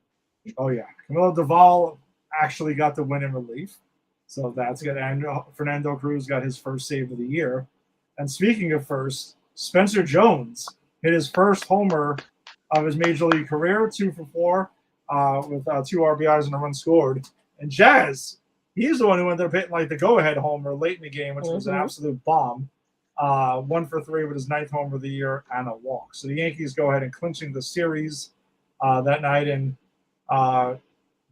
Oh, yeah. Camilo Doval actually got the win in relief. So that's good. And Fernando Cruz got his first save of the year. And speaking of first, Spencer Jones hit his first homer of his major league career, 2 for 4, with 2 RBIs and a run scored. And Jazz, he's the one who ended up hitting like the go-ahead homer late in the game, which was an absolute bomb. 1 for 3 with his 9th homer of the year and a walk. So the Yankees go ahead and clinching the series that night and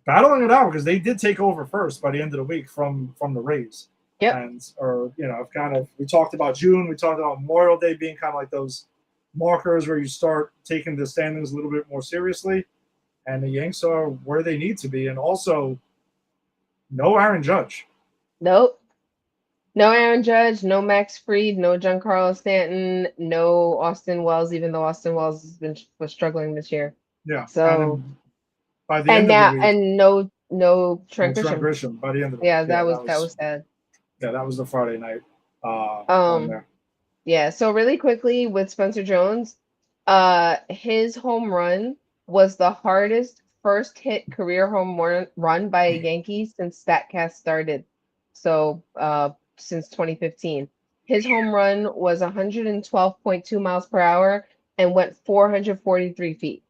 battling it out because they did take over first by the end of the week from the Rays. Yep. And we talked about June, we talked about Memorial Day being kind of like those markers where you start taking the standings a little bit more seriously. And the Yanks are where they need to be. And also, no Aaron Judge. Nope. No Aaron Judge, no Max Fried, no Giancarlo Stanton, no Austin Wells, even though Austin Wells was struggling this year. Yeah. So by the end of the week, and no Trent Grisham by the end of the week. Yeah, that was sad. Yeah, that was the Friday night. Yeah. So really quickly with Spencer Jones, his home run was the hardest first hit career home run by a Yankee since Statcast started. So since 2015, his home run was 112.2 miles per hour and went 443 feet.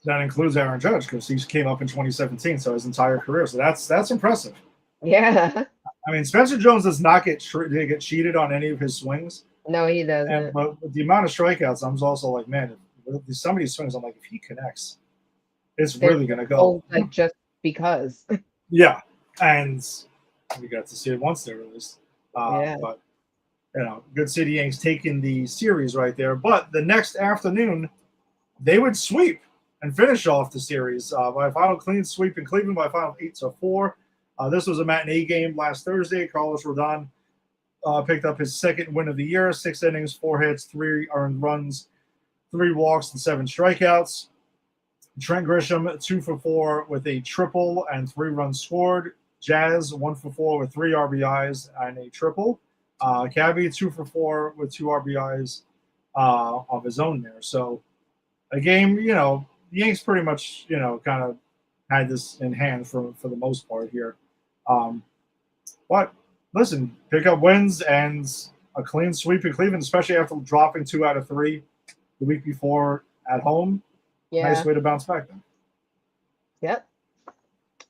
That includes Aaron Judge because he came up in 2017, so his entire career. So that's impressive. Yeah. I mean, Spencer Jones does not get cheated on any of his swings. No, he doesn't. But with the amount of strikeouts, I'm also like, man, with some of these swings, I'm like, if he connects, it's really going to go. Like just because. Yeah. And we got to see it once there at least. Yeah. But, good City Yanks taking the series right there. But the next afternoon, they would sweep and finish off the series by a final clean sweep in Cleveland by a final 8-4. This was a matinee game last Thursday. Carlos Rodon picked up his 2nd win of the year, 6 innings, 4 hits, 3 earned runs, 3 walks, and 7 strikeouts. Trent Grisham, 2 for 4 with a triple and 3 runs scored. Jazz, 1 for 4 with 3 RBIs and a triple. Cabby, 2 for 4 with 2 RBIs of his own there. So a game, the Yanks pretty much, kind of had this in hand for the most part here. But listen, pick up wins and a clean sweep in Cleveland, especially after dropping 2 out of 3 the week before at home. Yeah. Nice way to bounce back then. Yep.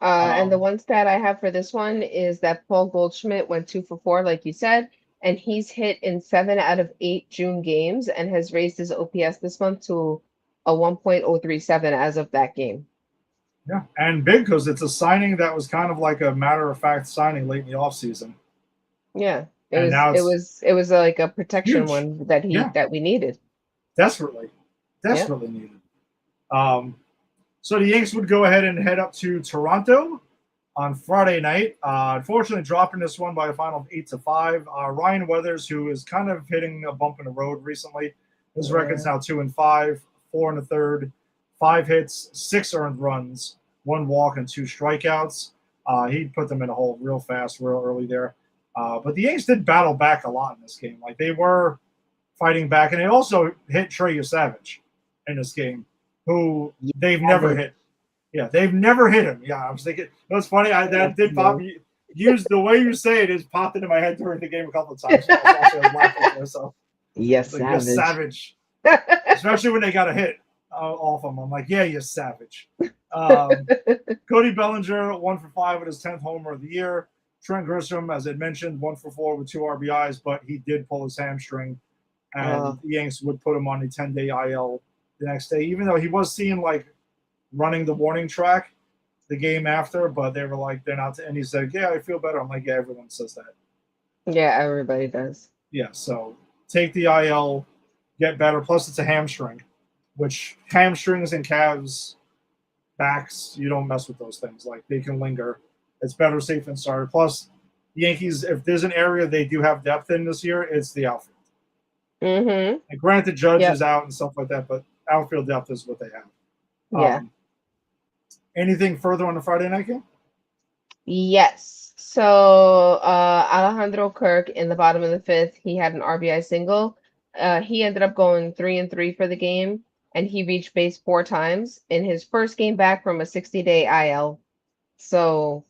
And the one stat I have for this one is that Paul Goldschmidt went 2 for 4, like you said, and he's hit in 7 out of 8 June games and has raised his OPS this month to a 1.037 as of that game. Yeah, and big because it's a signing that was kind of like a matter-of-fact signing late in the offseason. Yeah, it was like a protection huge. One that we needed. Desperately needed. So the Yanks would go ahead and head up to Toronto on Friday night. Unfortunately, dropping this one by a final of 8-5. Ryan Weathers, who is kind of hitting a bump in the road recently, his record's now 2-5, 4 1/3, 5 hits, 6 earned runs, 1 walk, and 2 strikeouts. He put them in a hole real fast, real early there. But the Yanks did battle back a lot in this game. Like they were fighting back, and they also hit Trey Savage in this game, who they've never hit. Yeah, they've never hit him. Yeah, I was thinking. It was funny. That did pop. Use the way you say it is popped into my head during the game a couple of times. So I was laughing to myself. Yes, like, savage. Especially when they got a hit off him. I'm like, yeah, you savage. Cody Bellinger, 1 for 5 with his 10th homer of the year. Trent Grisham, as I mentioned, 1 for 4 with 2 RBIs, but he did pull his hamstring, and the Yanks would put him on a 10-day IL the next day, even though he was seen like running the warning track the game after, but they were like, they're not. And he said, yeah, I feel better. I'm like, yeah, everyone says that. Yeah, everybody does. Yeah, so take the IL, get better. Plus, it's a hamstring, which hamstrings and calves, backs, you don't mess with those things. Like, they can linger. It's better safe than sorry. Plus, the Yankees, if there's an area they do have depth in this year, it's the outfield. Mm-hmm. And granted, Judge is out and stuff like that, but outfield depth is what they have. Yeah. Anything further on the Friday night game? Yes. So Alejandro Kirk in the bottom of the fifth, he had an RBI single. He ended up going 3-3 for the game, and he reached base 4 times in his first game back from a 60-day IL. So,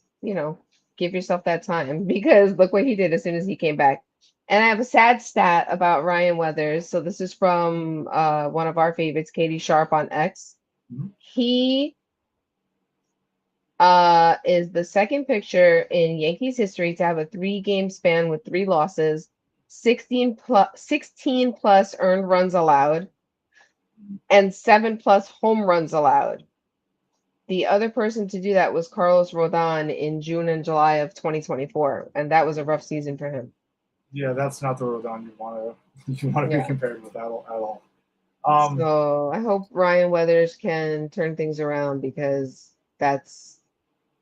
give yourself that time because look what he did as soon as he came back. And I have a sad stat about Ryan Weathers. So this is from one of our favorites, Katie Sharp on X. Mm-hmm. He is the second pitcher in Yankees history to have a 3-game span with 3 losses, 16 plus earned runs allowed, and 7+ home runs allowed. The other person to do that was Carlos Rodon in June and July of 2024, and that was a rough season for him. Yeah, that's not the Rodon you want to be compared with at all. So I hope Ryan Weathers can turn things around because that's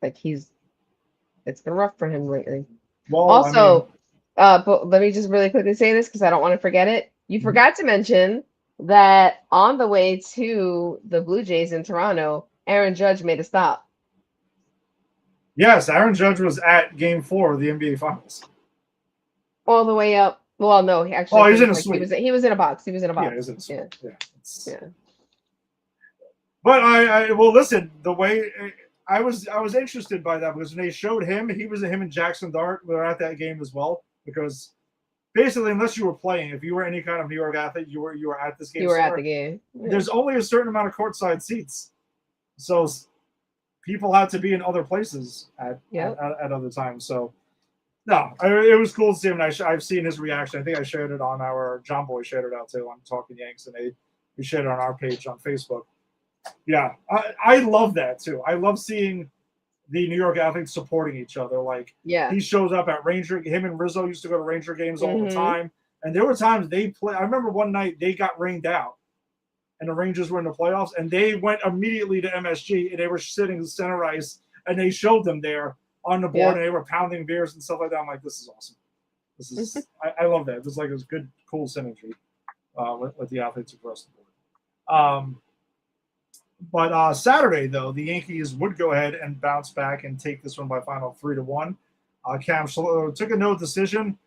like it's been rough for him lately. Well, also, but let me just really quickly say this because I don't want to forget it. You Mhm. forgot to mention that on the way to the Blue Jays in Toronto, Aaron Judge made a stop. Yes, Aaron Judge was at Game 4 of the NBA Finals. All the way up. Well, no, he actually. Oh, he was in a suite. He was in a box. He was in a box. Yeah, he was in a suite. Yeah. But well, listen. The way I was interested by that because when they showed him, him and Jackson Dart were at that game as well. Because basically, unless you were playing, if you were any kind of New York athlete, you were at this game. You were at the game. Yeah. There's only a certain amount of courtside seats, so people had to be in other places at other times. So no, it was cool to see him. I've seen his reaction. I think I shared it on our John Boy shared it out too on Talking Yanks, and we shared it on our page on Facebook. Yeah, I love that too. I love seeing the New York athletes supporting each other. Like, he shows up at Ranger. Him and Rizzo used to go to Ranger games all the time, and there were times they play. I remember one night they got rained out, and the Rangers were in the playoffs, and they went immediately to MSG, and they were sitting in center ice, and they showed them there on the board, and they were pounding beers and stuff like that. I'm like, this is awesome. This is I love that. It was good, cool synergy with the athletes across the board. But Saturday, though, the Yankees would go ahead and bounce back and take this one by final 3-1. Cam took a no decision.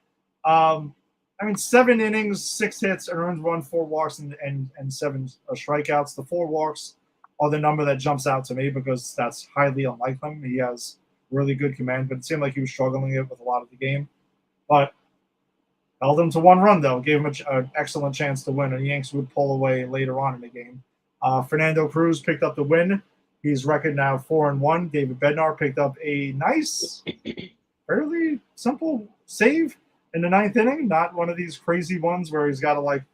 7 innings, 6 hits, earned run, 4 walks, and 7 strikeouts. The 4 walks are the number that jumps out to me because that's highly unlike him. He has really good command, but it seemed like he was struggling with a lot of the game. But held him to 1 run, though. Gave him an excellent chance to win, and the Yanks would pull away later on in the game. Fernando Cruz picked up the win. He's recorded now 4-1. David Bednar picked up a nice, fairly simple save in the 9th inning. Not one of these crazy ones where he's got to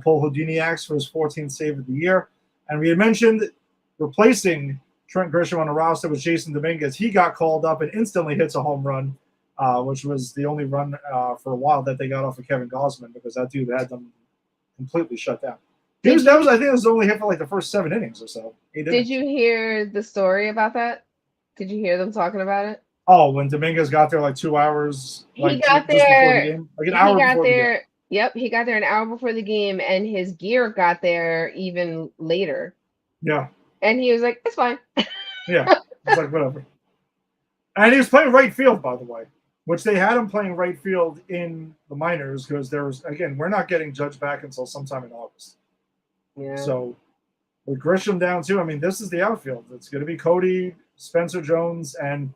pull Houdini acts for his 14th save of the year. And we had mentioned replacing Trent Grisham on the roster was Jason Dominguez. He got called up and instantly hits a home run, which was the only run for a while that they got off of Kevin Gausman because that dude had them completely shut down. I think it was only hit for the first 7 innings or so. Did you hear the story about that? Did you hear them talking about it? Oh, when Dominguez got there 2 hours, he got there before the game, an hour before the game. Yep, he got there an hour before the game, and his gear got there even later. Yeah, and he was like, "It's fine." Yeah, it's whatever. And he was playing right field, by the way, which they had him playing right field in the minors because we're not getting Judge back until sometime in August. Yeah. So with Grisham down too, this is the outfield. It's going to be Cody, Spencer Jones, and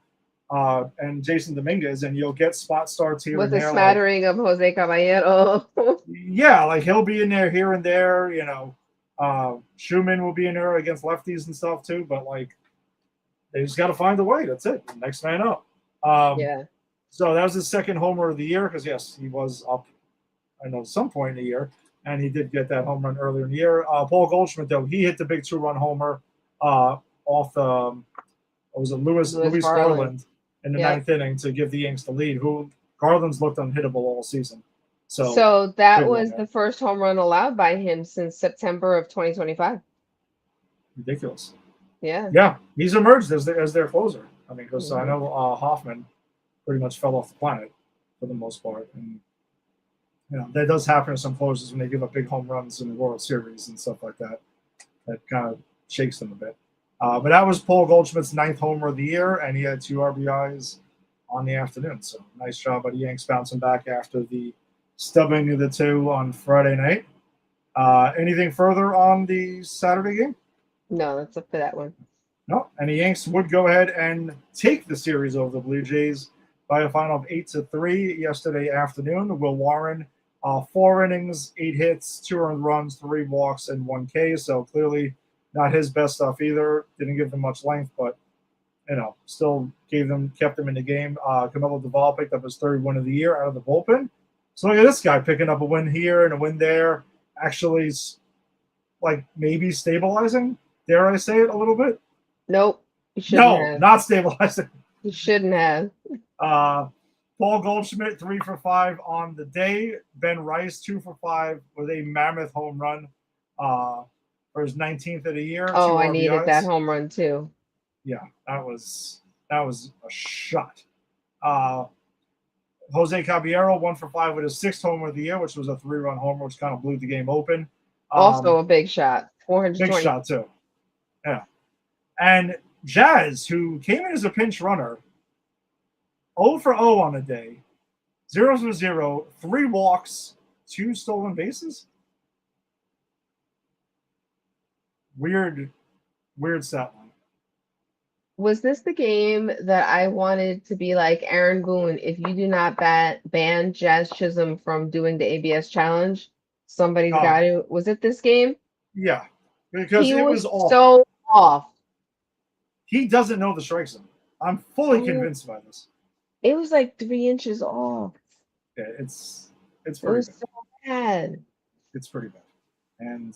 Jason Dominguez, and you'll get spot starts here with and a smattering of Jose Caballero. Yeah, he'll be in there here and there. Schumann will be in there against lefties and stuff too. But they just got to find a way. That's it. Next man up. So that was his 2nd homer of the year because yes, he was up. I know some point in the year. And he did get that home run earlier in the year. Paul Goldschmidt, though, he hit the big 2-run homer off Lewis Garland in the 9th inning to give the Yanks the lead, who Garland's looked unhittable all season. So that was the first home run allowed by him since September of 2025. Ridiculous. Yeah. Yeah, he's emerged as their closer. Because I know Hoffman pretty much fell off the planet for the most part. And that does happen to some closers when they give up big home runs in the World Series and stuff like that. That kind of shakes them a bit. But that was Paul Goldschmidt's 9th homer of the year, and he had 2 RBIs on the afternoon. So nice job by the Yanks bouncing back after the stubbing of the 2 on Friday night. Anything further on the Saturday game? No, that's up for that one. No, and the Yanks would go ahead and take the series over the Blue Jays by a final of 8-3 yesterday afternoon. Will Warren, 4 innings, 8 hits, 2 earned runs, 3 walks, and 1 K. So clearly not his best stuff either. Didn't give them much length, but still kept them in the game. Camilo Duvall picked up his 3rd win of the year out of the bullpen. So look at this guy picking up a win here and a win there. Actually, like maybe stabilizing. Dare I say it a little bit? Nope. You shouldn't have. Not stabilizing. You shouldn't have. Paul Goldschmidt 3 for 5 on the day. Ben Rice 2 for 5 with a mammoth home run for his 19th of the year. Oh, I needed that home run too. Yeah, that was a shot. Jose Caballero 1 for 5 with his 6th homer of the year, which was a 3-run homer, which kind of blew the game open. Also a big shot. 420. Big shot too. Yeah. And Jazz, who came in as a pinch runner, 0 for 0 on the day, 0 for 0, 3 walks, 2 stolen bases. Weird stat line. Was this the game that I wanted to be like Aaron Boone? If you do not ban Jazz Chisholm from doing the ABS challenge, somebody's got to. Was it this game? Yeah, because he it was off. So off. He doesn't know the strike zone. I'm fully convinced by this. It was like 3 inches off. Yeah, it's pretty it was bad. So bad. It's pretty bad, and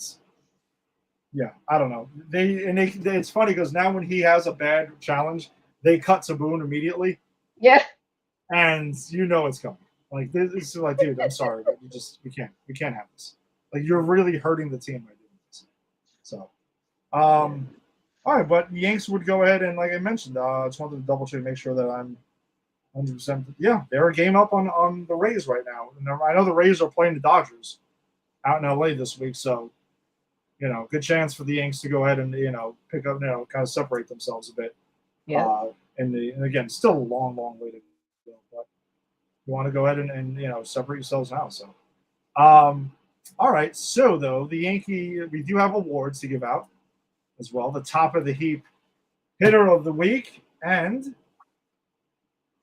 yeah, I don't know. It's funny because now when he has a bad challenge, they cut to Boone immediately. Yeah, and it's coming. Like this is like, dude, I'm sorry, but we can't have this. Like you're really hurting the team by doing this. So, all right, but the Yanks would go ahead and, like I mentioned, I just wanted to double check, make sure that I'm 100%. Yeah, they're a game up on the Rays right now. And I know the Rays are playing the Dodgers out in LA this week, so good chance for the Yanks to go ahead and pick up, kind of separate themselves a bit. Yeah. And again, still a long way to go, but you want to go ahead and separate yourselves now. So, all right. So though we do have awards to give out as well. The top of the heap hitter of the week, and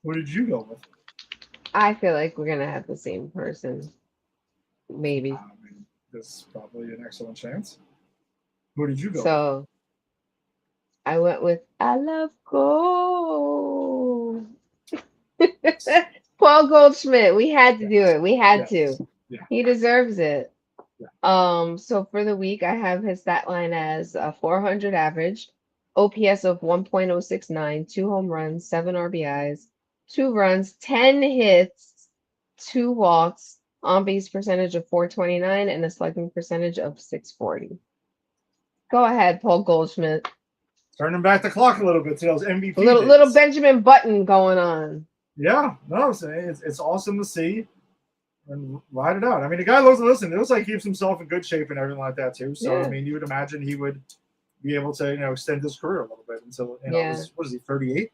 what did you go with? I feel like we're gonna have the same person. Maybe. That's probably an excellent chance. Who did you go with? I went with I love gold. Paul Goldschmidt. We had to do it. We had to. Yeah. He deserves it. Yeah. So for the week, I have his stat line as a 400 average, OPS of 1.069, 2 home runs, 7 RBIs, 2 runs, 10 hits, 2 walks, on-base percentage of 429, and a slugging percentage of 640. Go ahead, Paul Goldschmidt. Turning back the clock a little bit to those MVP little Benjamin Button going on. Yeah, no, it's awesome to see and ride it out. I mean, the guy loves to listen. It looks like he keeps himself in good shape and everything like that too. So I mean, you would imagine he would be able to extend his career a little bit until what is he, 38?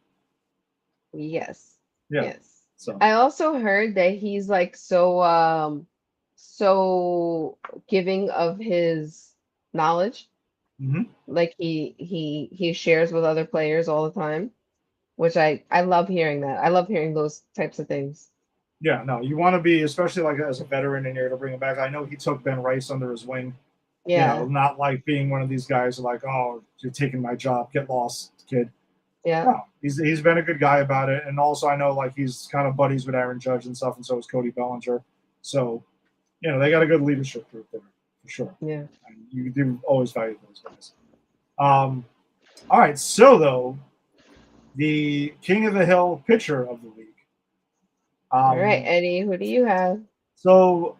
Yes. Yeah. Yes. So I also heard that he's like so giving of his knowledge. Mm-hmm. Like he shares with other players all the time, which I love hearing that. I love hearing those types of things. Yeah, no, you want to be, especially like as a veteran in here, to bring him back. I know he took Ben Rice under his wing. Yeah. Not like being one of these guys who like, oh, you're taking my job, get lost, kid. Yeah. No, he's been a good guy about it, and also I know like he's kind of buddies with Aaron Judge and stuff, and so is Cody Bellinger. So, they got a good leadership group there for sure. Yeah. And you do always value those guys. All right, so though, the King of the Hill pitcher of the week. All right, Eddie, who do you have? So,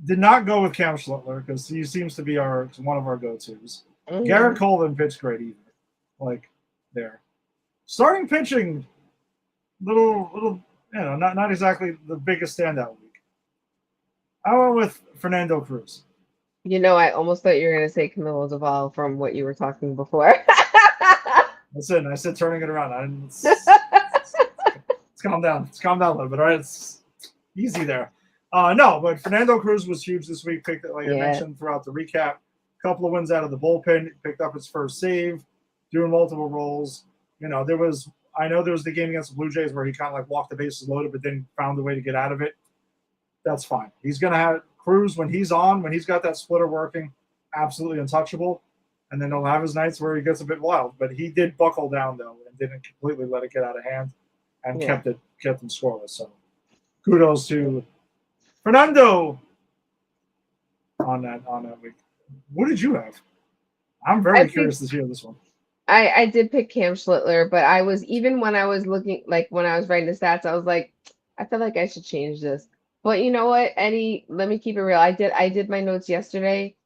did not go with Cam Schlittler because he seems to be one of our go-tos. Mm-hmm. Garrett Cole didn't pitch great either. Like there, starting pitching, little, not exactly the biggest standout week. I went with Fernando Cruz. I almost thought you were gonna say Camilo Zaval from what you were talking before. Listen, I said turning it around. Let's calm down. Let's calm down a little bit. All right, it's easy there. No, but Fernando Cruz was huge this week. Picked, like I mentioned throughout the recap, a couple of wins out of the bullpen. Picked up his first save, doing multiple roles. I know there was the game against the Blue Jays where he kind of like walked the bases loaded, but then found a way to get out of it. That's fine. He's going to have Cruz when he's got that splitter working, absolutely untouchable. And then he'll have his nights where he gets a bit wild. But he did buckle down, though, and didn't completely let it get out of hand and kept them scoreless. So kudos to Fernando on that week. What did you have? I'm very curious to hear this one. I did pick Cam Schlittler, but I was, even when I was looking, like when I was writing the stats, I was like, I feel like I should change this. But you know what, Eddie, let me keep it real. I did my notes yesterday.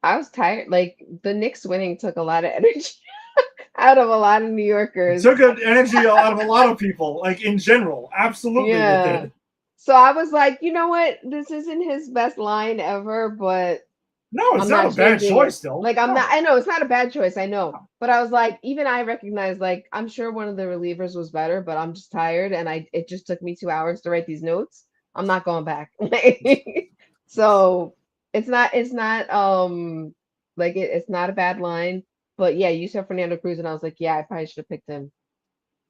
I was tired. Like the Knicks winning took a lot of energy out of a lot of New Yorkers. It took energy out of a lot of people, like in general. Absolutely, it did. So I was like, you know what? This isn't his best line ever, but no, it's not a bad choice, though. Like I know it's not a bad choice, I know. But I was like, even I recognize, like, I'm sure one of the relievers was better, but I'm just tired, and it just took me 2 hours to write these notes. I'm not going back. So it's not like it's not a bad line. But yeah, you said Fernando Cruz, and I was like, yeah, I probably should have picked him.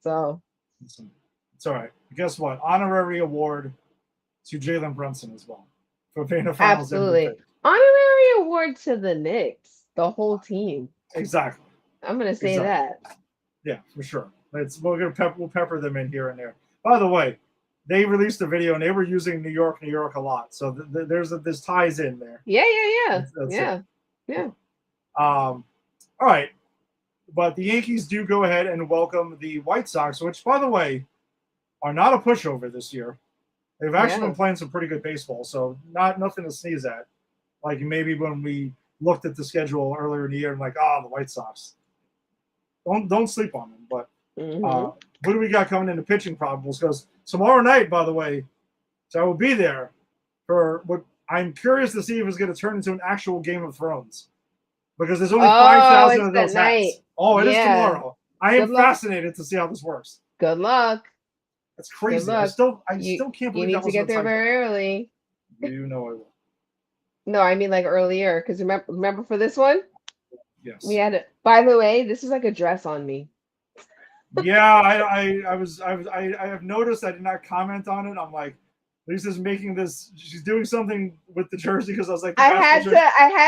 So it's all right. Guess what? Honorary award to Jalen Brunson as well for being a finals absolutely MVP. Honorary award to the Knicks, the whole team. Exactly. I'm gonna say that. Yeah, for sure. We'll pepper them in here and there. By the way, they released a video and they were using New York a lot. So this ties in there. Yeah. All right. But the Yankees do go ahead and welcome the White Sox, which, by the way, are not a pushover this year. They've actually been playing some pretty good baseball, so nothing to sneeze at. Like maybe when we looked at the schedule earlier in the year and like, the White Sox. Don't sleep on them. But what do we got coming into pitching probables? Because tomorrow night, by the way, so I will be there for what I'm curious to see if it's going to turn into an actual Game of Thrones. Because there's only 5,000 of those hats. Oh, it is tomorrow. I am fascinated to see how this works. Good luck. That's crazy. I still can't believe you need to get there very early. You know I will. No, I mean like earlier. Because remember for this one? Yes. We had it. By the way, this is like a dress on me. Yeah, I have noticed. I did not comment on it. I'm like, Lisa's making this. She's doing something with the jersey because I was like, I had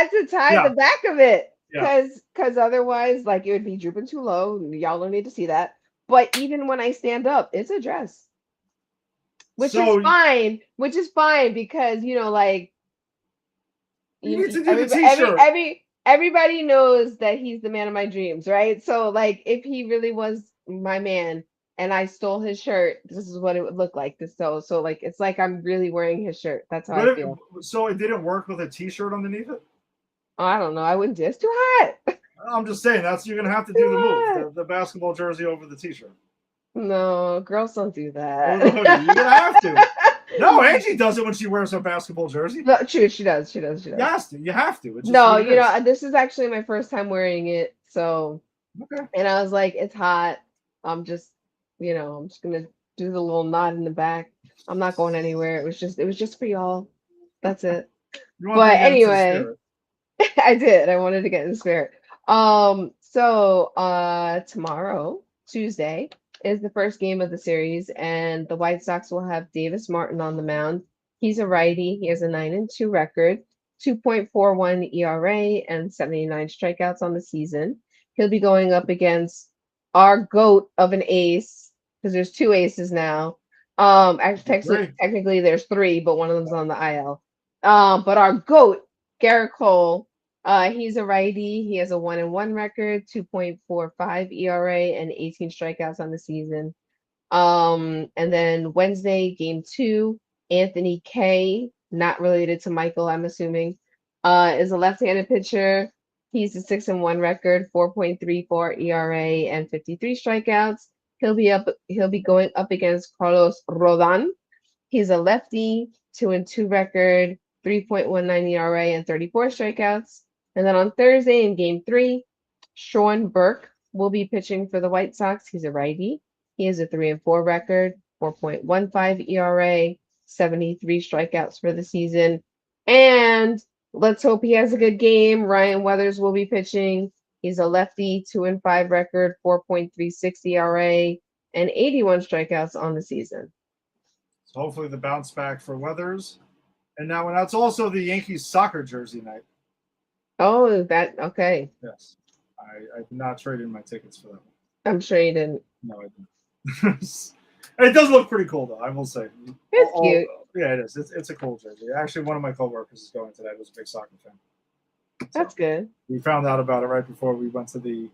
to tie the back of it because otherwise, like, it would be drooping too low. Y'all don't need to see that. But even when I stand up, it's a dress, which is fine. Which is fine because like everybody knows that he's the man of my dreams, right? So like, if he really was my man and I stole his shirt, this is what it would look like. So like, it's like I'm really wearing his shirt. That's how I feel. So it didn't work with a t-shirt underneath it? Oh, I don't know. I wouldn't do it. It's too hot. I'm just saying you're gonna have to do the move. The basketball jersey over the t-shirt. No, girls don't do that. You're gonna have to. No, Angie does it when she wears her basketball jersey. No, true, she does. You have to. No, this is actually my first time wearing it. So and I was like, it's hot. I'm just, I'm just gonna do the little knot in the back. I'm not going anywhere. It was just for y'all. That's it. But anyway, I did. I wanted to get in the spirit. So tomorrow, Tuesday, is the first game of the series, and the White Sox will have Davis Martin on the mound. He's a righty. He has a 9-2 record, 2.41 ERA, and 79 strikeouts on the season. He'll be going up against our GOAT of an ace, because there's 2 aces now. Actually, technically there's 3, but one of them's on the IL. But our GOAT, Garrett Cole, he's a righty. He has a 1-1 record, 2.45 ERA, and 18 strikeouts on the season. And then Wednesday, game 2, Anthony K, not related to Michael, I'm assuming, is a left-handed pitcher. He's a 6-1 record, 4.34 ERA, and 53 strikeouts. He'll be going up against Carlos Rodon. He's a lefty, 2-2 record, 3.19 ERA, and 34 strikeouts. And then on Thursday in Game 3, Sean Burke will be pitching for the White Sox. He's a righty. He has a 3-4 record, 4.15 ERA, 73 strikeouts for the season. And let's hope he has a good game. Ryan Weathers will be pitching. He's a lefty, 2-5 record, 4.36 ERA, and 81 strikeouts on the season. So hopefully the bounce back for Weathers. And now that's also the Yankees soccer jersey night. Oh, that okay. Yes. I did not trade in my tickets for that one. I'm sure you didn't. No, I didn't. It does look pretty cool, though, I will say. It's cute. Yeah, it is. It's a cool jersey. Actually, one of my coworkers is going today. Was a big soccer fan. That's good. We found out about it right before we went to the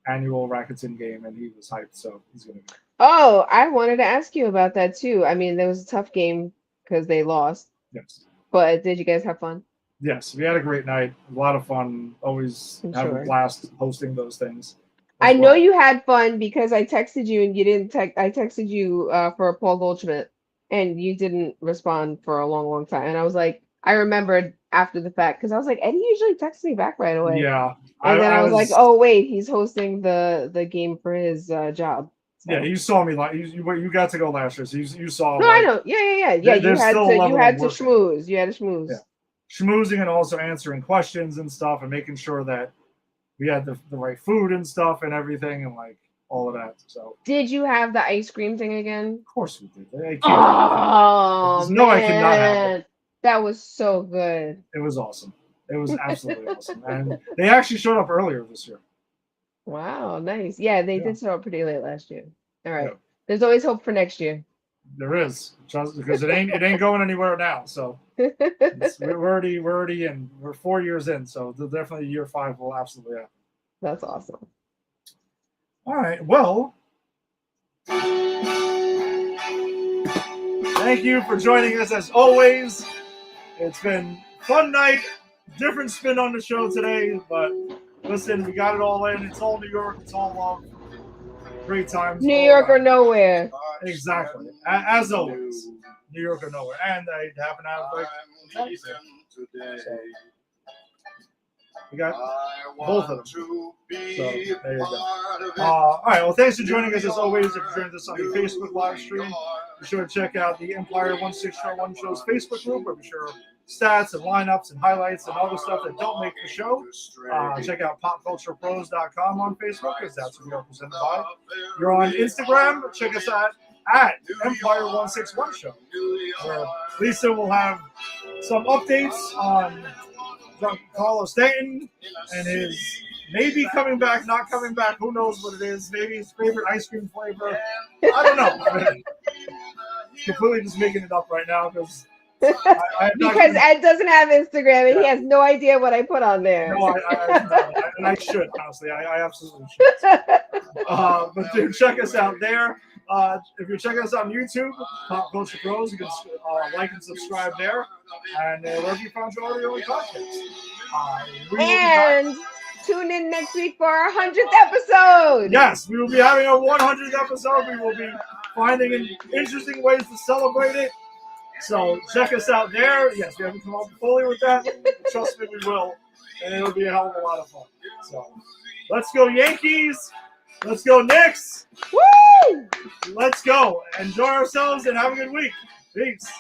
annual Rakuten game, and he was hyped, so he's going to go. Oh, I wanted to ask you about that too. I mean, there was a tough game because they lost. Yes. But did you guys have fun? Yes, we had a great night. A lot of fun. Always have a blast hosting those things. I know you had fun because I texted you and you didn't text. I texted you for Paul Goldschmidt and you didn't respond for a long, long time. And I was like, I remembered after the fact because I was like, Eddie usually texts me back right away. Yeah. And then I was like, oh wait, he's hosting the game for his job. So. Yeah, you saw me like you got to go last year, so you saw. No, like, I know. Yeah. You had to schmooze. You had to schmooze. Yeah. Schmoozing and also answering questions and stuff and making sure that we had the right food and stuff and everything and like all of that. So did you have the ice cream thing again? Of course we did. Oh no, I cannot have it. That was so good. It was awesome. It was absolutely awesome. And they actually showed up earlier this year. Wow, nice. Yeah, they did show up pretty late last year. All right. Yeah. There's always hope for next year. There is, because it ain't going anywhere now. So we're already in. We're 4 years in, so definitely year 5 will absolutely happen. That's awesome. All right. Well, thank you for joining us as always. It's been a fun night, different spin on the show today, but listen, we got it all in. It's all New York. It's all love. Great times. New York or nowhere. Exactly. As always. New York or nowhere. And I happen to have like so we got both of them. So there you go. All right. Well, thanks for joining us as always. If you're joining us on the Facebook live stream, be sure to check out the Empire 1601 Show's Facebook group, where be sure stats and lineups and highlights and all the stuff that don't make the show. Check out popculturepros.com on Facebook, because that's what we are presented by. You're on Instagram. Check us out at Empire 161 Show, where Lisa will have some updates on Carlos Stanton and his maybe coming back, not coming back. Who knows what it is? Maybe his favorite ice cream flavor. I don't know. Completely just making it up right now because Ed doesn't have Instagram and he has no idea what I put on there. No, I should, honestly. I absolutely should. But dude, check us out there. If you're checking us out on YouTube, Pop Culture Pros, you can like and subscribe there. And wherever you found your audio podcast. And tune in next week for our 100th episode. Yes, we will be having our 100th episode. We will be finding interesting ways to celebrate it. So check us out there. Yes, we haven't come up fully with that. Trust me, we will. And it'll be a hell of a lot of fun. So let's go Yankees. Let's go Knicks. Woo! Let's go. Enjoy ourselves and have a good week. Peace.